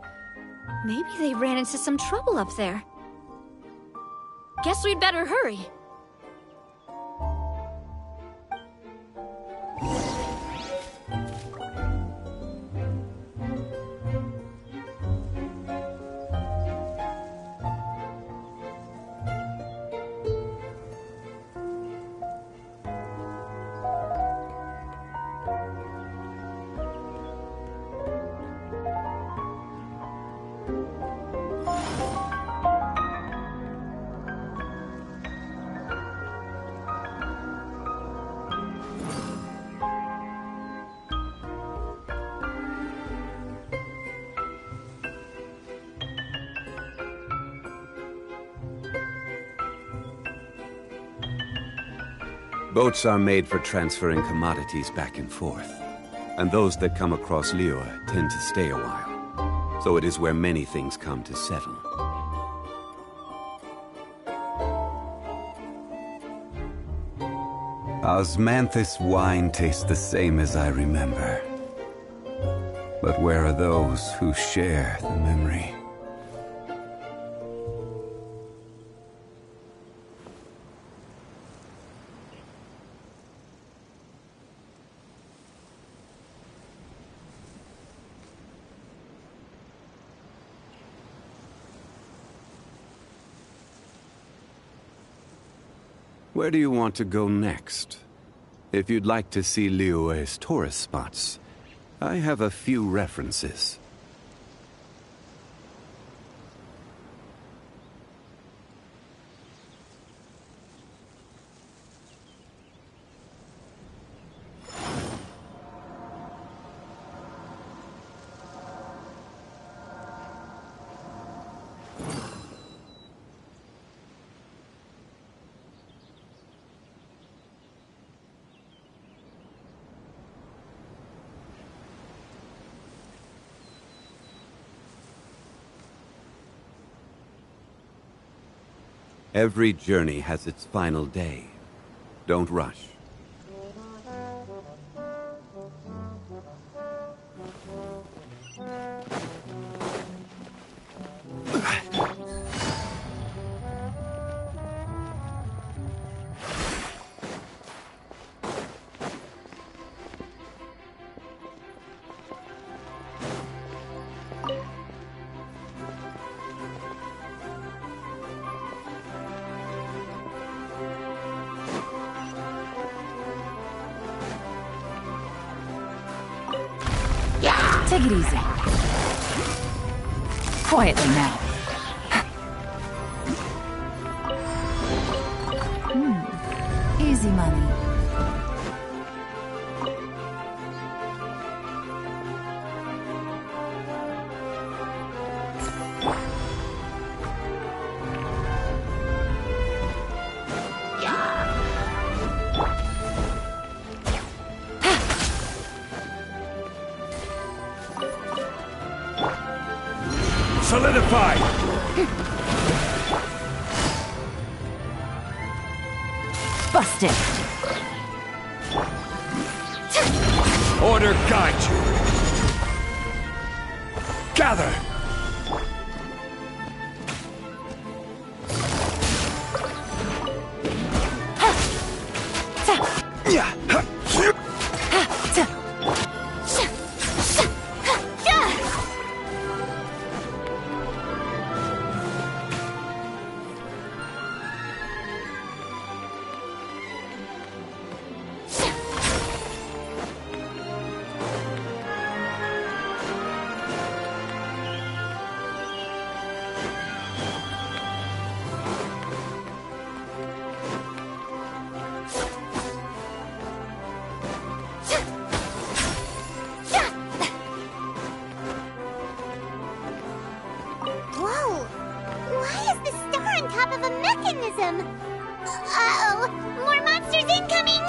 Maybe they ran into some trouble up there. Guess we'd better hurry. Boats are made for transferring commodities back and forth, and those that come across Liyue tend to stay a while. So it is where many things come to settle. Osmanthus wine tastes the same as I remember. But where are those who share the memory? Where do you want to go next? If you'd like to see Liyue's tourist spots, I have a few references. Every journey has its final day. Don't rush. Take it easy. Quietly now. Easy money. Solidify! Busted! Order guide you! Gather! Whoa! Why is the star on top of a mechanism? Uh-oh! More monsters incoming!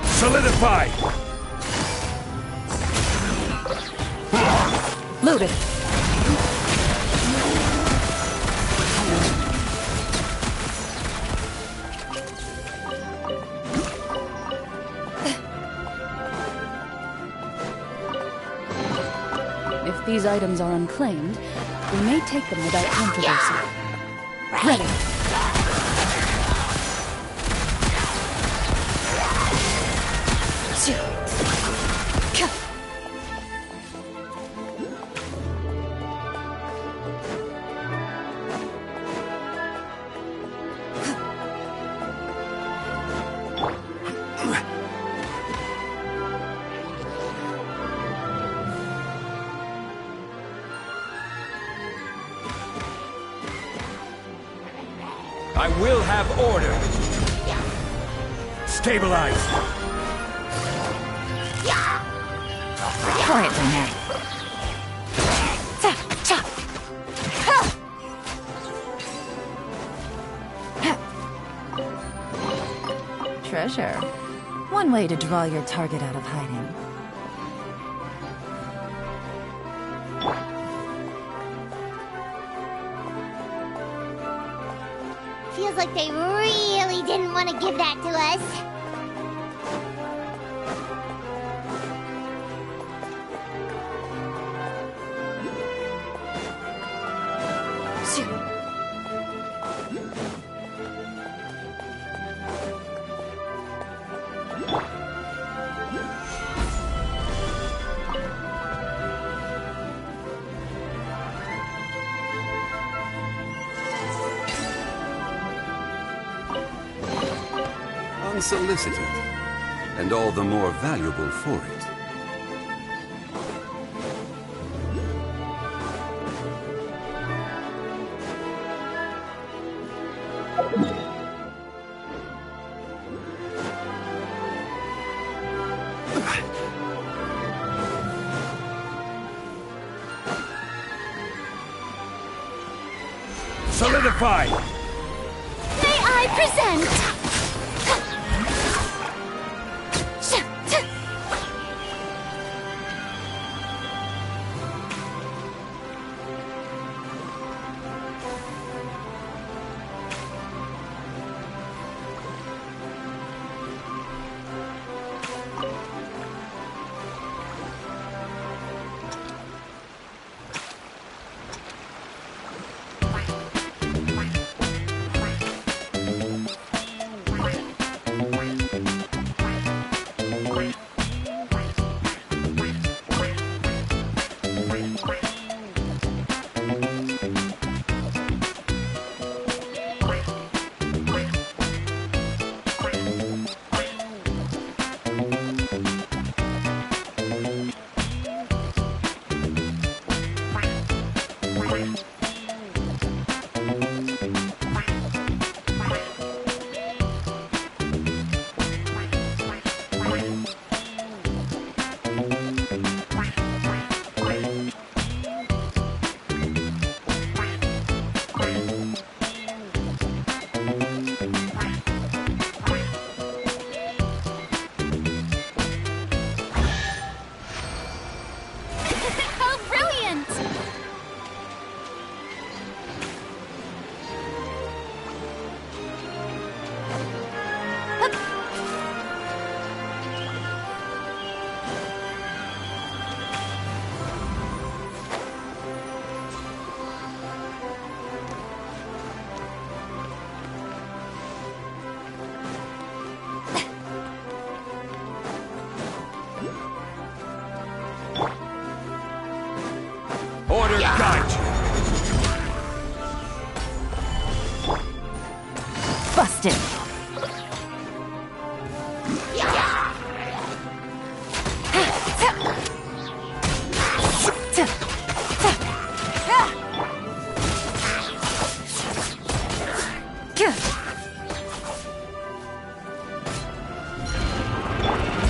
Solidify! Loaded. If these items are unclaimed, we may take them without controversy. Ready. I will have order! Stabilize! Quiet down there. Treasure. One way to draw your target out of hiding. Feels like they really didn't want to give that to us. Unsolicited, and all the more valuable for it. Solidify! May I present? guide you. Busted.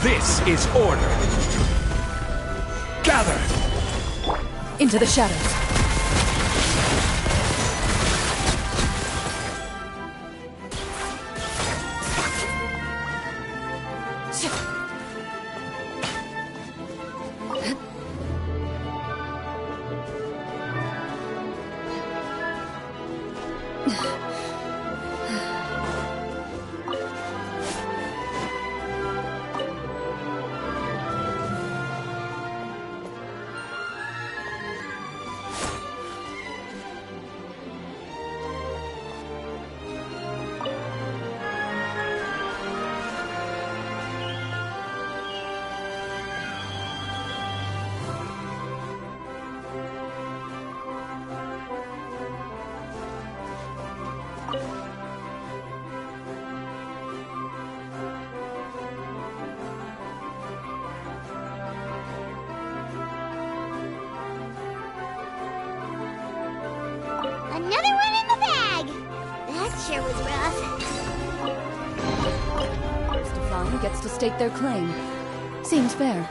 This is order. Gather! Into the shadows. Another one in the bag! That sure was rough. First to find gets to stake their claim. Seems fair.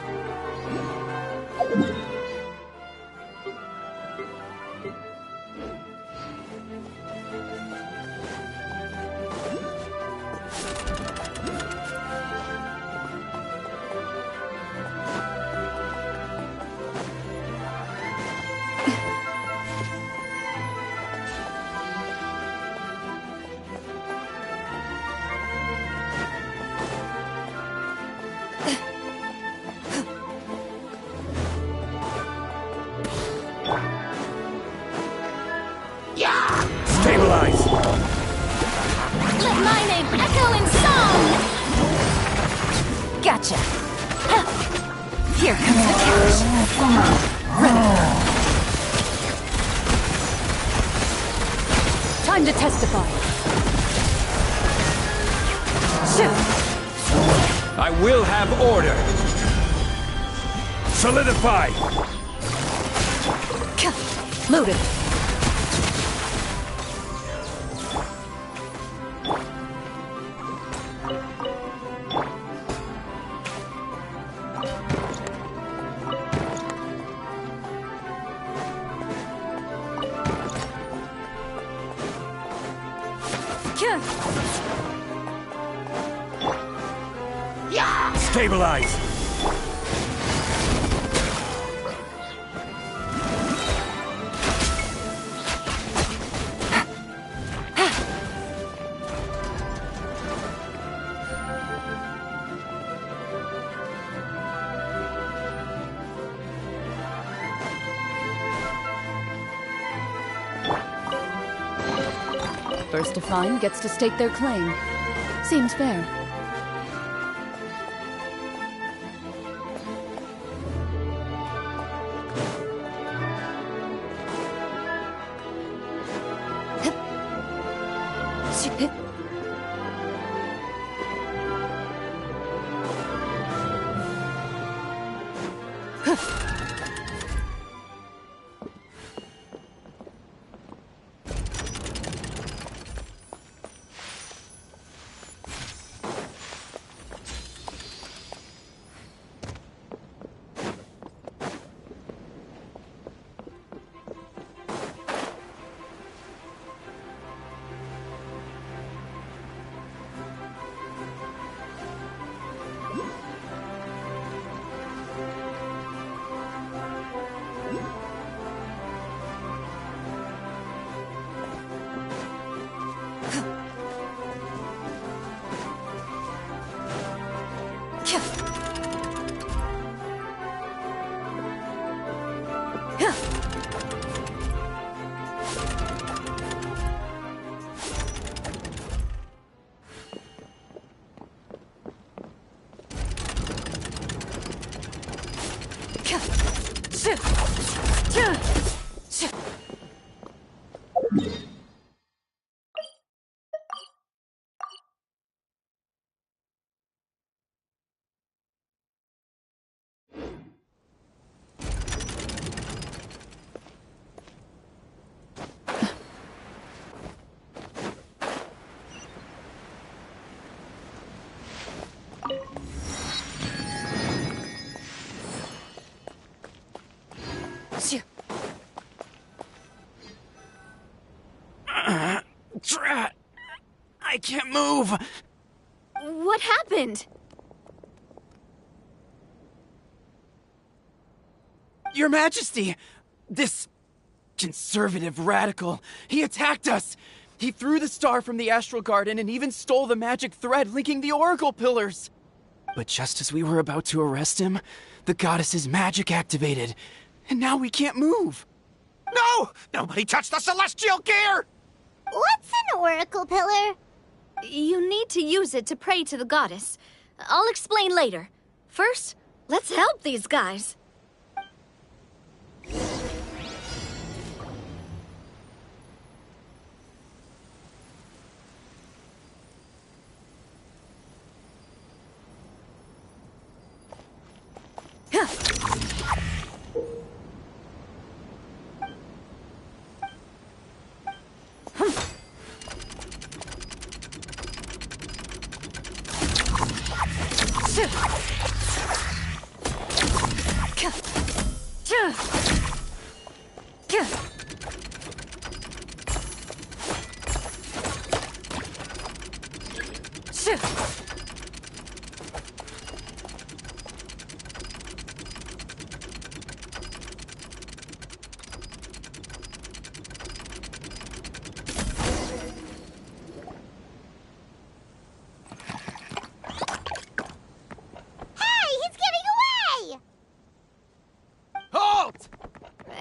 Stabilize! Let my name echo in song! Gotcha. Here comes the cash. Time to testify. Shoot. I will have order. Solidify! Loaded. Stabilize! First to find gets to stake their claim. Seems fair. Drat! I can't move! What happened? Your Majesty! This conservative radical, he attacked us! He threw the star from the Astral Garden and even stole the magic thread linking the Oracle Pillars! But just as we were about to arrest him, the goddess's magic activated, and now we can't move! No! Nobody touched the celestial gear! What's an oracle pillar? You need to use it to pray to the goddess. I'll explain later. First, let's help these guys.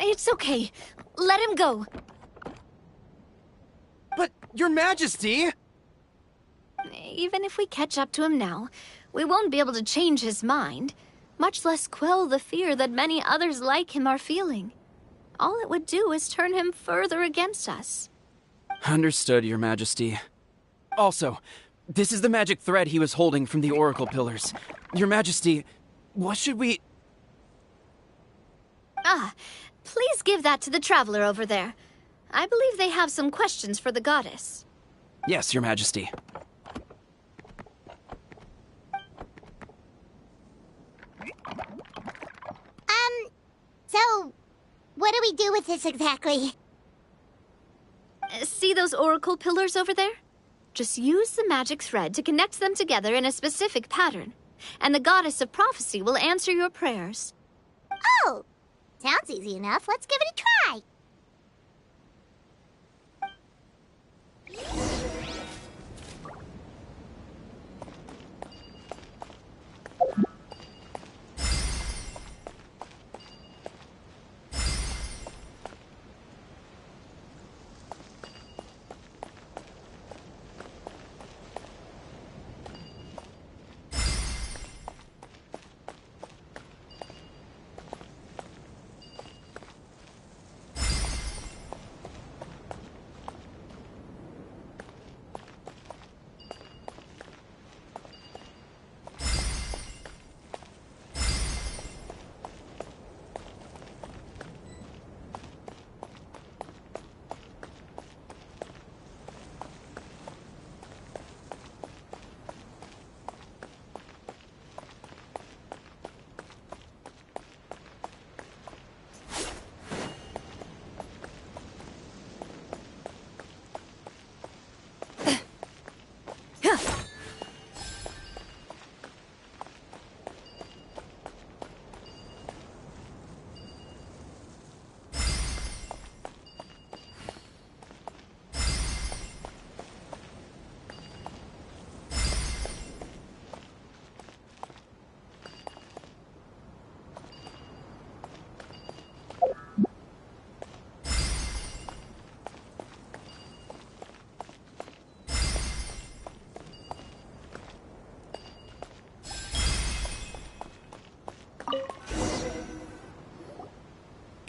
It's okay. Let him go. But, Your Majesty! Even if we catch up to him now, we won't be able to change his mind, much less quell the fear that many others like him are feeling. All it would do is turn him further against us. Understood, Your Majesty. Also, this is the magic thread he was holding from the Oracle Pillars. Your Majesty, what should we... Please give that to the traveler over there. I believe they have some questions for the goddess. Yes, Your Majesty. So, what do we do with this exactly? See those oracle pillars over there? Just use the magic thread to connect them together in a specific pattern, and the goddess of prophecy will answer your prayers. Oh! Sounds easy enough. Let's give it a try.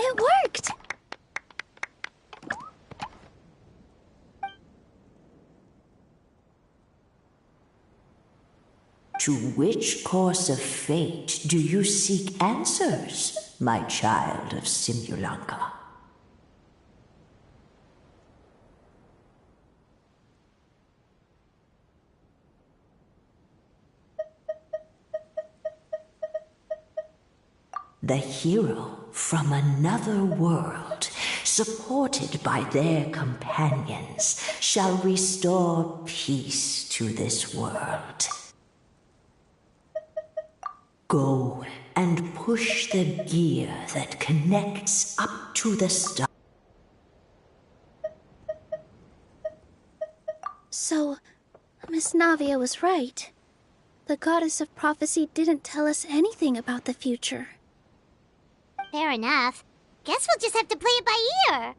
It worked! To which course of fate do you seek answers, my child of Simulanka? The hero from another world supported by their companions, shall restore peace to this world. Go and push the gear that connects up to the star. So, Miss Navia was right. The goddess of prophecy didn't tell us anything about the future. Fair enough. Guess we'll just have to play it by ear.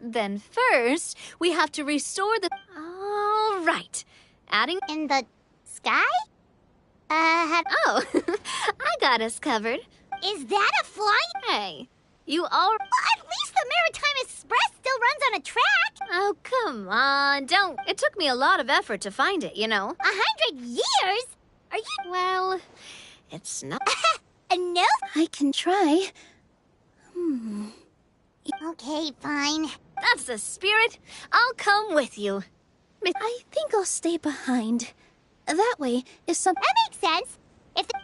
Then first, we have to restore the... All right. Adding... In the sky? Oh, I got us covered. Is that a flying? Hey, you all... Well, at least the Maritime Express still runs on a track. Oh, come on, don't. It took me a lot of effort to find it, you know. 100 years? Are you... Well, it's not... No? I can try. Okay, fine. That's the spirit. I'll come with you. I think I'll stay behind. That way, if some... That makes sense. If the...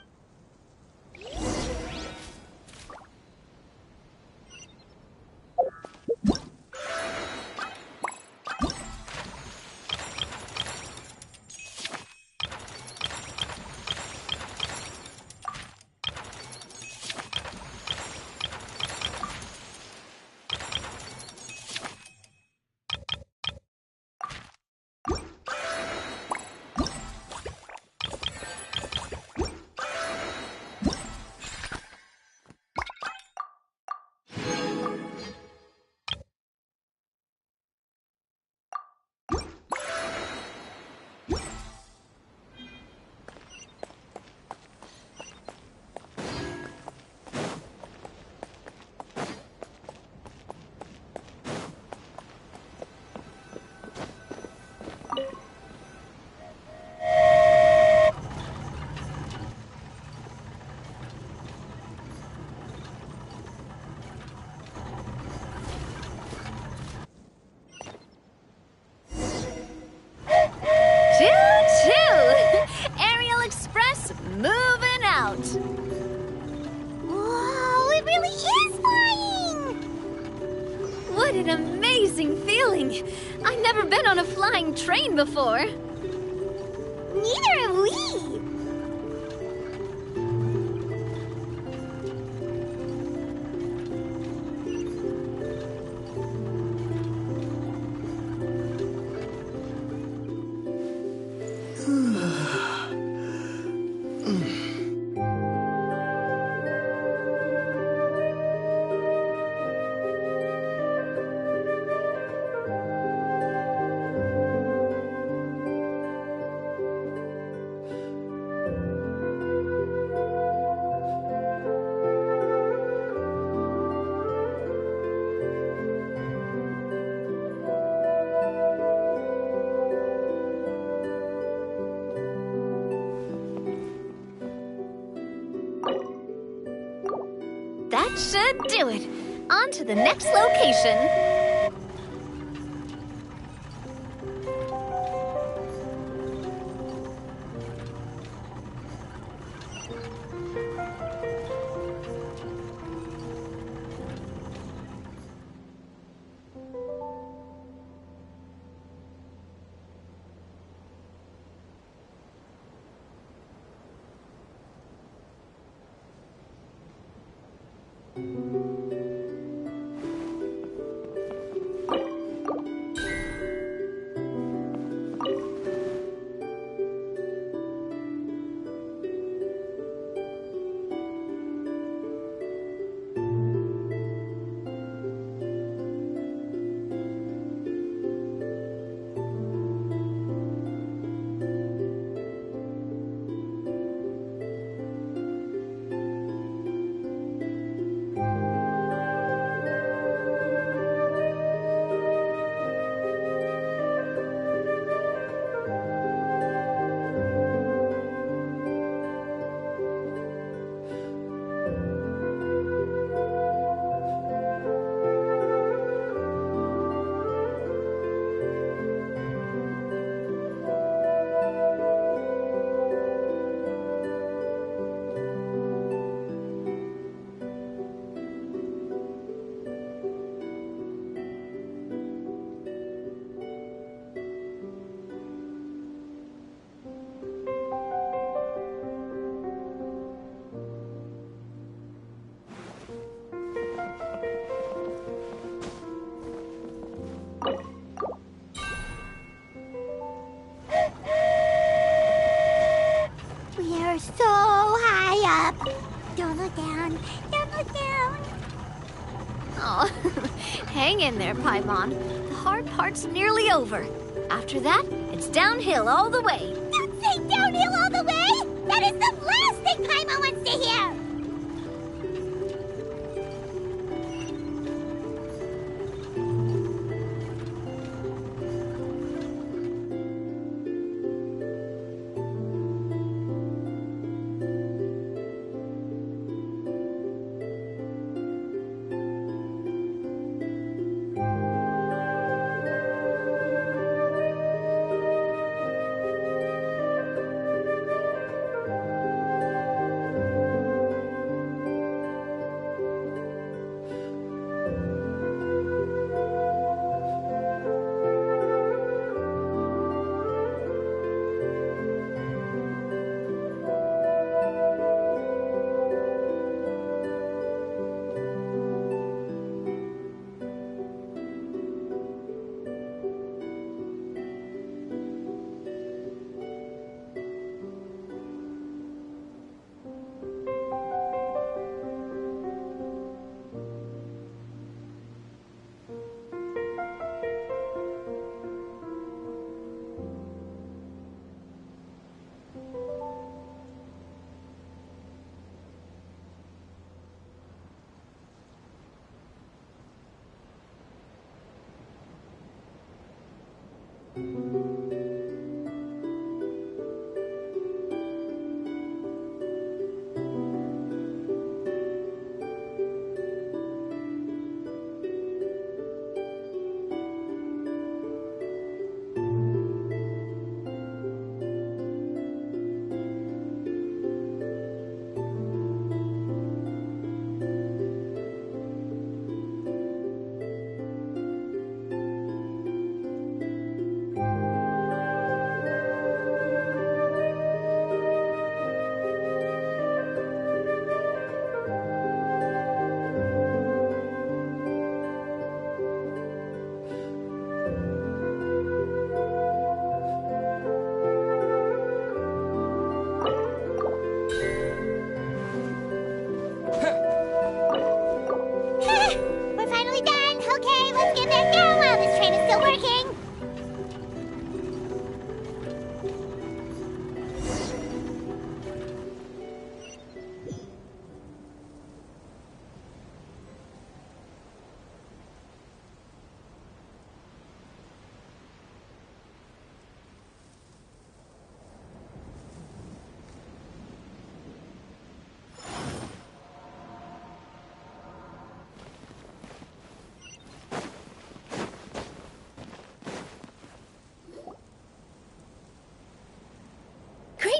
What an amazing feeling! I've never been on a flying train before. Neither have we! should do it. On to the next location. We're so high up. Don't look down. Don't look down. Oh, hang in there, Paimon. The hard part's nearly over. After that, it's downhill all the way. Don't say downhill all the way! That is the last thing Paimon wants to hear!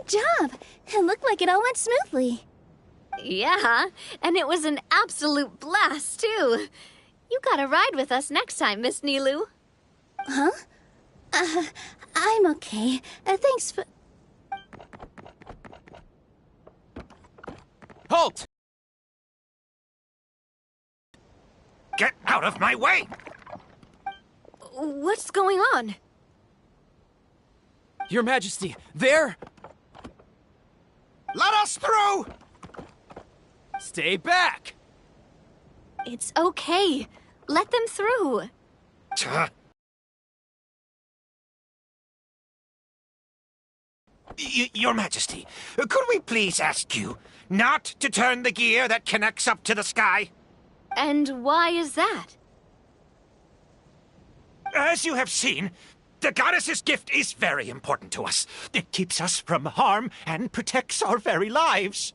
job! It looked like it all went smoothly. Yeah, and it was an absolute blast, too. You gotta ride with us next time, Miss Nilu. Huh? I'm okay. Thanks for... Halt! Get out of my way! What's going on? Your Majesty, there! Let us through! Stay back! It's okay. Let them through. Your Majesty, could we please ask you not to turn the gear that connects up to the sky? And why is that? As you have seen, the goddess's gift is very important to us. It keeps us from harm and protects our very lives.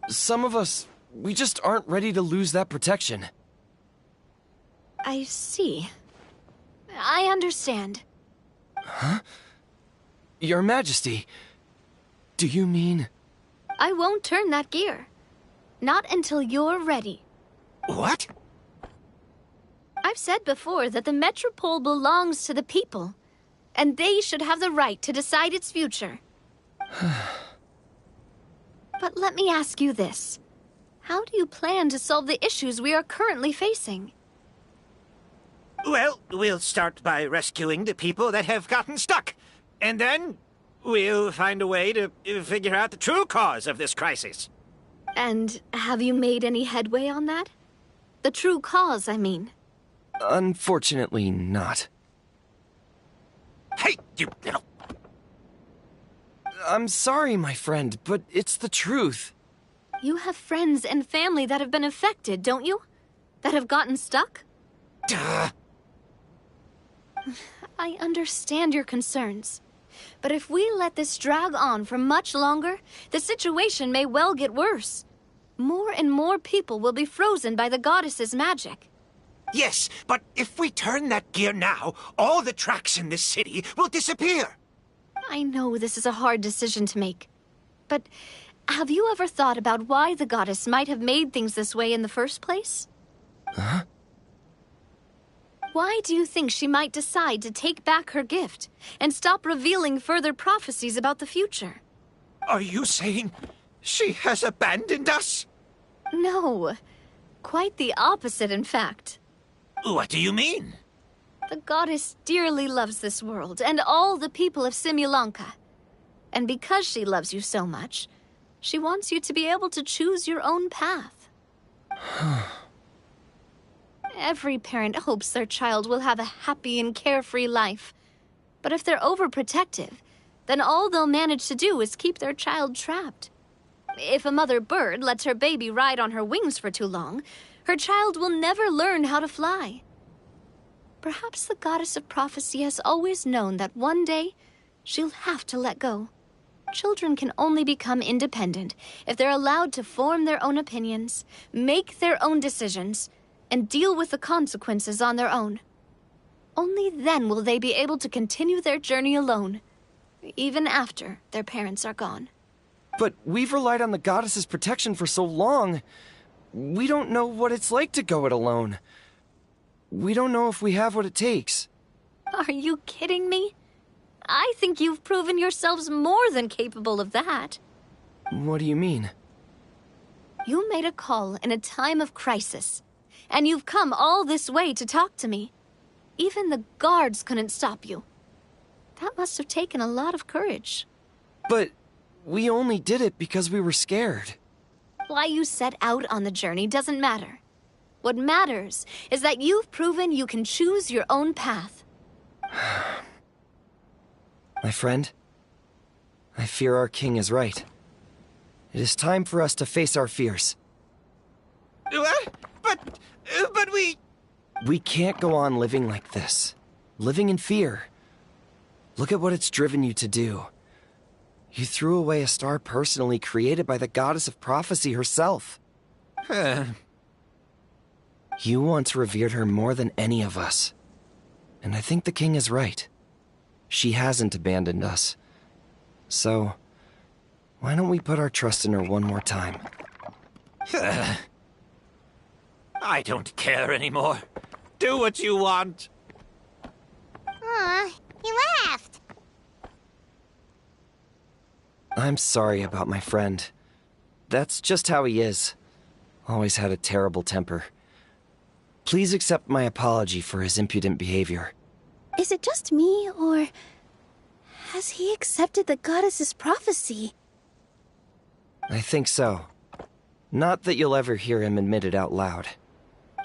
Some of us, we just aren't ready to lose that protection. I see. I understand. Huh? Your Majesty, do you mean... I won't turn that gear. Not until you're ready. What? I've said before that the Metropole belongs to the people, and they should have the right to decide its future. But let me ask you this. How do you plan to solve the issues we are currently facing? Well, we'll start by rescuing the people that have gotten stuck. And then we'll find a way to figure out the true cause of this crisis. And have you made any headway on that? The true cause, I mean. Unfortunately not. Hey, you little... I'm sorry, my friend, but it's the truth. You have friends and family that have been affected, don't you? That have gotten stuck? Duh. I understand your concerns. But if we let this drag on for much longer, the situation may well get worse. More and more people will be frozen by the goddess's magic. Yes, but if we turn that gear now, all the tracks in this city will disappear. I know this is a hard decision to make. But have you ever thought about why the goddess might have made things this way in the first place? Huh? Why do you think she might decide to take back her gift and stop revealing further prophecies about the future? Are you saying she has abandoned us? No. Quite the opposite, in fact. What do you mean? The goddess dearly loves this world and all the people of Simulanka. And because she loves you so much, she wants you to be able to choose your own path. Every parent hopes their child will have a happy and carefree life. But if they're overprotective, then all they'll manage to do is keep their child trapped. If a mother bird lets her baby ride on her wings for too long, her child will never learn how to fly. Perhaps the goddess of prophecy has always known that one day she'll have to let go. Children can only become independent if they're allowed to form their own opinions, make their own decisions, and deal with the consequences on their own. Only then will they be able to continue their journey alone, even after their parents are gone. But we've relied on the goddess's protection for so long. We don't know what it's like to go it alone. We don't know if we have what it takes. Are you kidding me? I think you've proven yourselves more than capable of that. What do you mean? You made a call in a time of crisis, and you've come all this way to talk to me. Even the guards couldn't stop you. That must have taken a lot of courage. But we only did it because we were scared. Why you set out on the journey doesn't matter. What matters is that you've proven you can choose your own path. My friend, I fear our king is right. It is time for us to face our fears. What? But we... We can't go on living like this. Living in fear. Look at what it's driven you to do. You threw away a star personally created by the goddess of prophecy herself. You once revered her more than any of us. And I think the king is right. She hasn't abandoned us. So, Why don't we put our trust in her one more time? I don't care anymore. Do what you want. Aw, he laughed. I'm sorry about my friend. That's just how he is. Always had a terrible temper. Please accept my apology for his impudent behavior. Is it just me, or has he accepted the goddess's prophecy? I think so. Not that you'll ever hear him admit it out loud.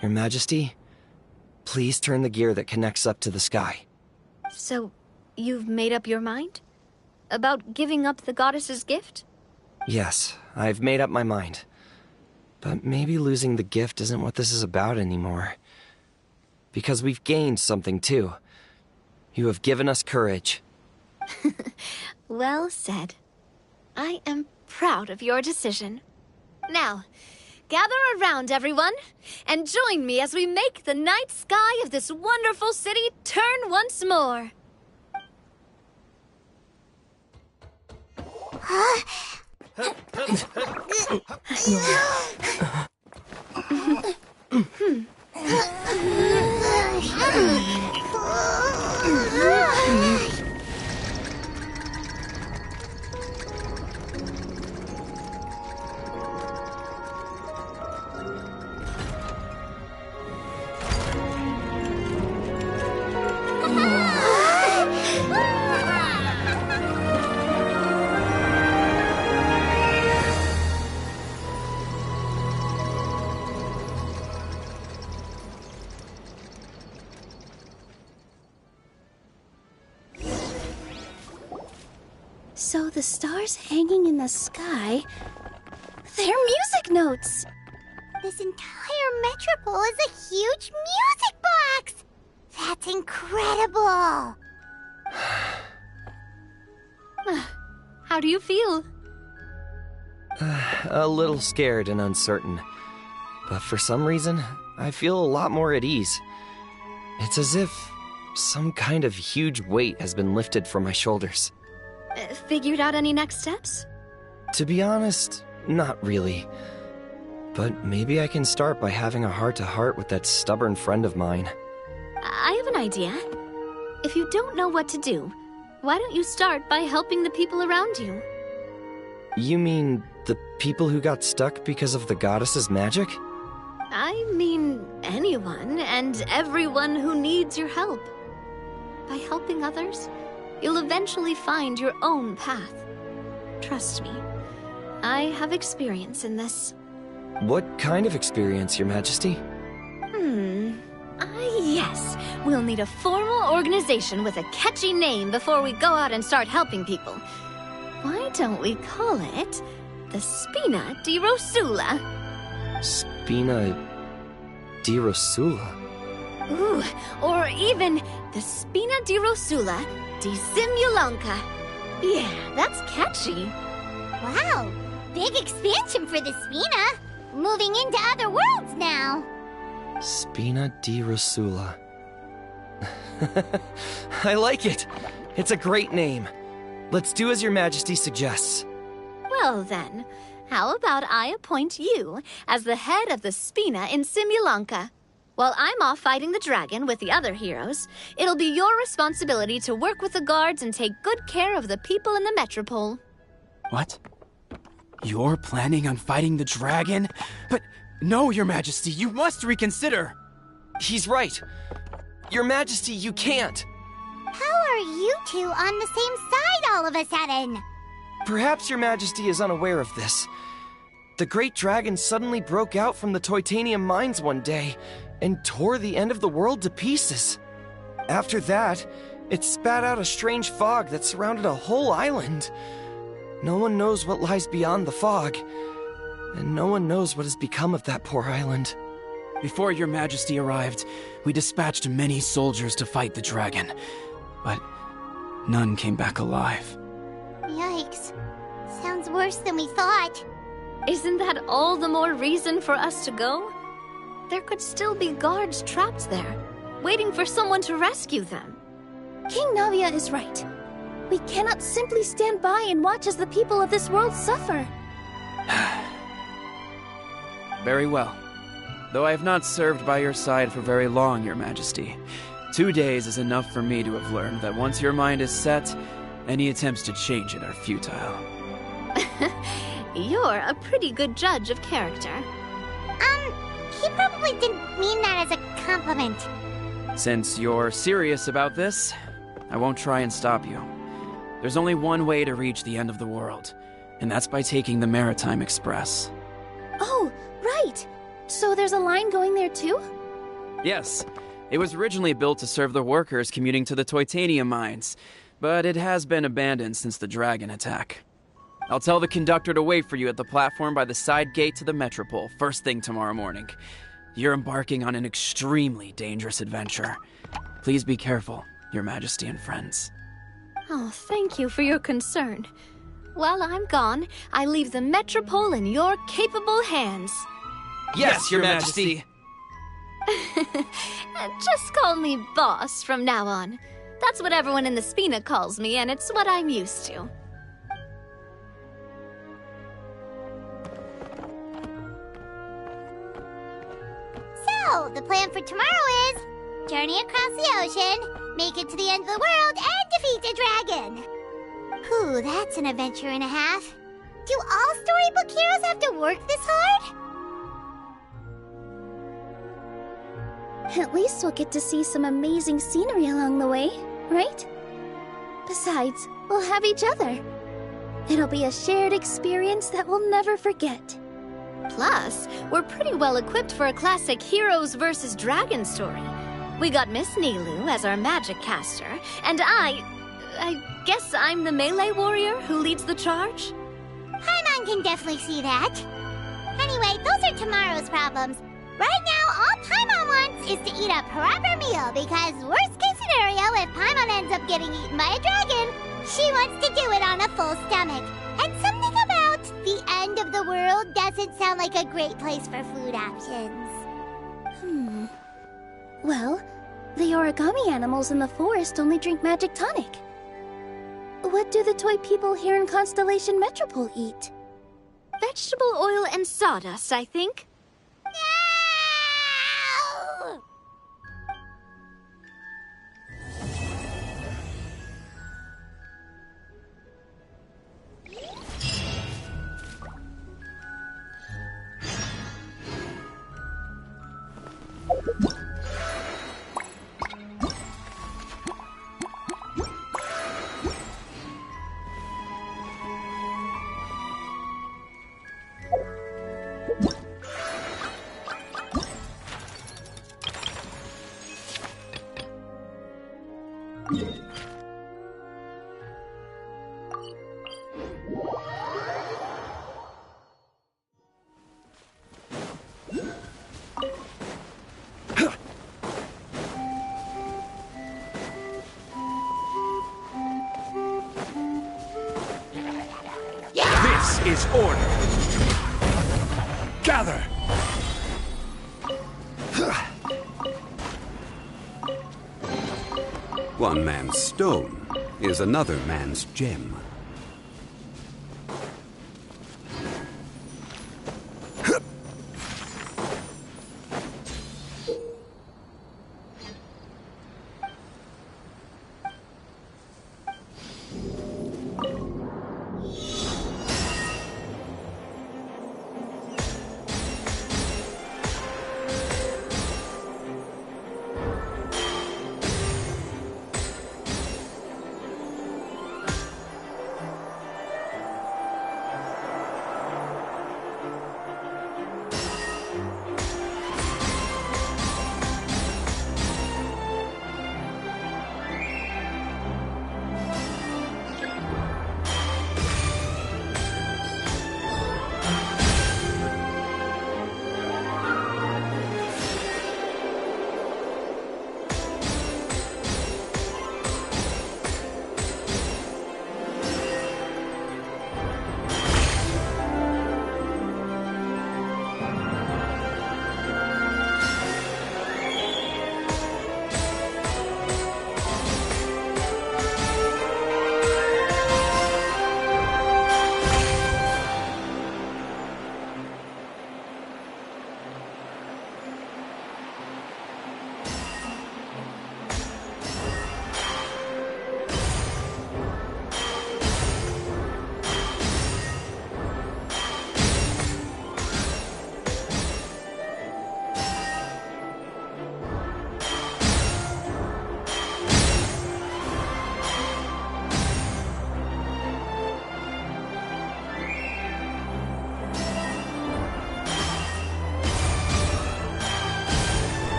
Your Majesty, please turn the gear that connects up to the sky. So, you've made up your mind? About giving up the goddess's gift? Yes, I've made up my mind. But maybe losing the gift isn't what this is about anymore. Because we've gained something too. You have given us courage. Well said. I am proud of your decision. Now, gather around, everyone, and join me as we make the night sky of this wonderful city turn once more. So the stars hanging in the sky, they're music notes. This entire metropole is a huge music box! That's incredible! How do you feel? A little scared and uncertain. But for some reason, I feel a lot more at ease. It's as if some kind of huge weight has been lifted from my shoulders. Figured out any next steps? To be honest, not really. But maybe I can start by having a heart-to-heart with that stubborn friend of mine. I have an idea. If you don't know what to do, why don't you start by helping the people around you? You mean the people who got stuck because of the goddess's magic? I mean anyone and everyone who needs your help. By helping others, you'll eventually find your own path. Trust me, I have experience in this. What kind of experience, Your Majesty? Yes. We'll need a formal organization with a catchy name before we go out and start helping people. Why don't we call it the Spina di Rosula? Spina di Rosula? Ooh, or even the Spina di Rosula di Simulanka. Yeah, that's catchy. Wow, big expansion for the Spina. Moving into other worlds now. Spina di Rosula. I like it. It's a great name. Let's do as Your Majesty suggests. Well then, how about I appoint you as the head of the Spina in Simulanka? While I'm off fighting the dragon with the other heroes, it'll be your responsibility to work with the guards and take good care of the people in the metropole. What? You're planning on fighting the dragon? But no, Your Majesty, you must reconsider! He's right. Your Majesty, you can't. How are you two on the same side all of a sudden? Perhaps Your Majesty is unaware of this. The great dragon suddenly broke out from the Titanium mines one day and tore the end of the world to pieces. After that, it spat out a strange fog that surrounded a whole island. No one knows what lies beyond the fog, and no one knows what has become of that poor island. Before Your Majesty arrived, we dispatched many soldiers to fight the dragon, but none came back alive. Yikes. Sounds worse than we thought. Isn't that all the more reason for us to go? There could still be guards trapped there, waiting for someone to rescue them. King Navia is right. We cannot simply stand by and watch as the people of this world suffer. Very well. Though I have not served by your side for very long, Your Majesty. 2 days is enough for me to have learned that once your mind is set, any attempts to change it are futile. You're a pretty good judge of character. He probably didn't mean that as a compliment. Since you're serious about this, I won't try and stop you. There's only one way to reach the end of the world, and that's by taking the Maritime Express. Oh, right! So there's a line going there too? Yes, it was originally built to serve the workers commuting to the Titanium mines, but it has been abandoned since the dragon attack. I'll tell the conductor to wait for you at the platform by the side gate to the Metropole first thing tomorrow morning. You're embarking on an extremely dangerous adventure. Please be careful, Your Majesty and friends. Oh, thank you for your concern. While I'm gone, I leave the Metropole in your capable hands. Yes, Your Majesty! Just call me boss from now on. That's what everyone in the Spina calls me, and it's what I'm used to. So, the plan for tomorrow is journey across the ocean, make it to the end of the world, and defeat the dragon. Whew, that's an adventure and a half. Do all storybook heroes have to work this hard? At least we'll get to see some amazing scenery along the way, right? Besides, we'll have each other. It'll be a shared experience that we'll never forget. Plus, we're pretty well equipped for a classic heroes versus dragon story. We got Miss Nilu as our magic caster, and I guess I'm the melee warrior who leads the charge? Paimon can definitely see that. Anyway, those are tomorrow's problems. Right now, all Paimon wants is to eat a proper meal, because worst case scenario, if Paimon ends up getting eaten by a dragon, she wants to do it on a full stomach. And something about the end of the world doesn't sound like a great place for food options. Well, the origami animals in the forest only drink magic tonic. What do the toy people here in Constellation Metropole eat? Vegetable oil and sawdust, I think. This is order. Gather! One man's stone is another man's gem.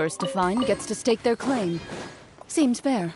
First to find gets to stake their claim. Seems fair.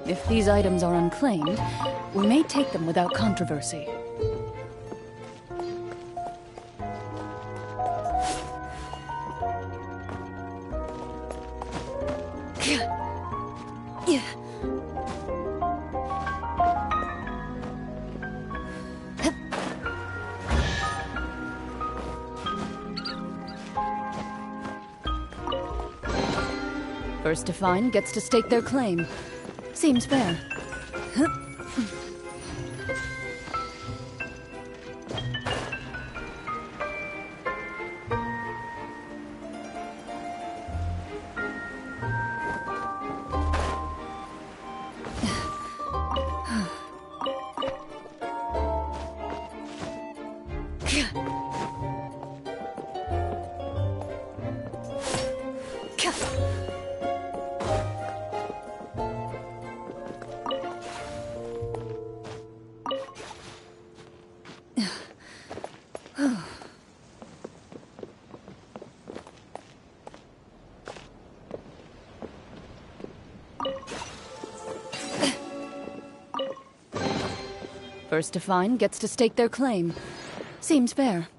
If these items are unclaimed, we may take them without controversy. First to find gets to stake their claim. Seems fair. First to find gets to stake their claim. Seems fair.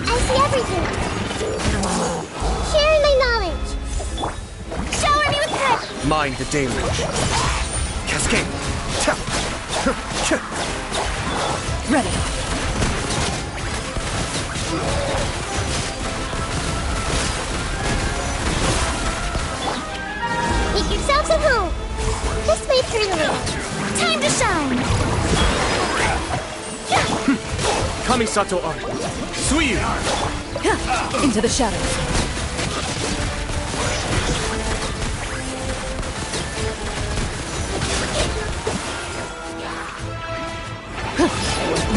I see everything. Sharing my knowledge. Shower me with touch. Mind the deluge. Cascade. Ready. Make yourselves at home. This way through the little. Time to shine. Kamisato art. Suiyu. Into the shadows.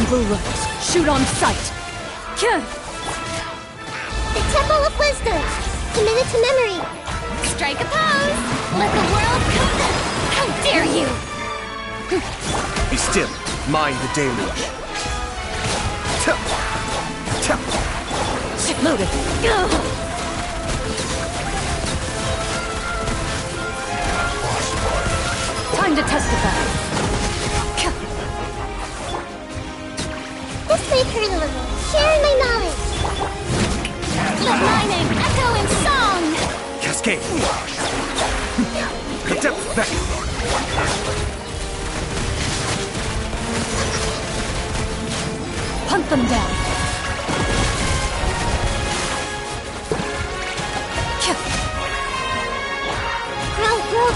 Evil looks. Shoot on sight. The Temple of Wisdom. Committed to memory. Strike a pose. Let the world come. How dare you! Be still. Mind the deluge. Shit loaded. Time to testify. This way through the little. Sharing my knowledge. Let my name echo in song. Cascade. The depth back. Hunt them down.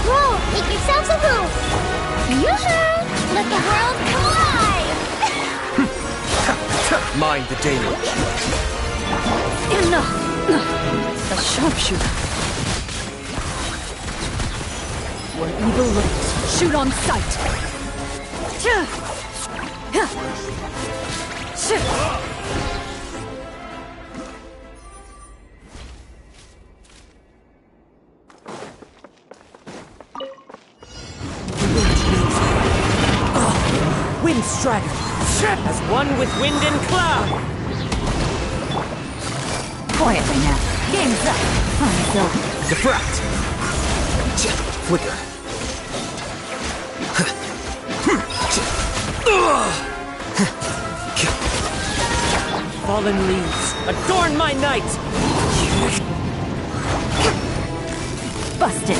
Grow. Make yourselves at home. Yoo-hoo! Let the world collide. Mind the deluge. Enough. A sharpshooter. Where evil lurks, shoot on sight. Wind Strider! As one with wind and cloud! Quietly now. Game's up. It's over. Defract! Flicker. Fallen leaves, adorn my night! Busted.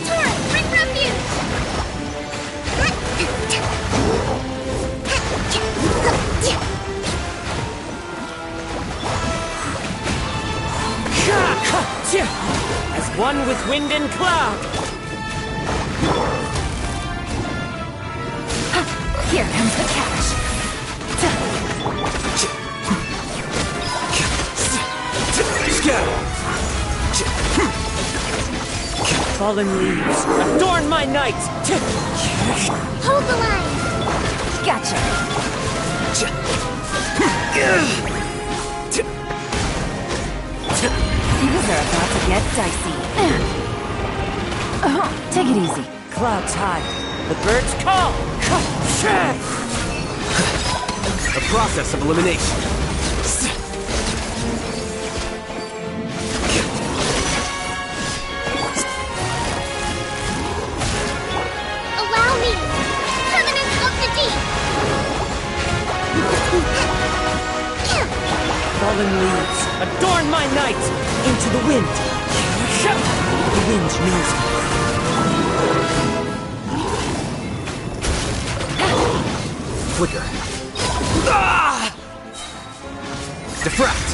Torrent, bring refuge! As one with wind and cloud! Here comes the catch. Fallen leaves, adorn my night! Hold the line! Gotcha. Things are about to get dicey. Take it easy. Clouds high, the birds call! The process of elimination. Allow me! Permanence of the deep! Fallen leaves, adorn my night! Into the wind! The wind knows me. Flicker. Defract!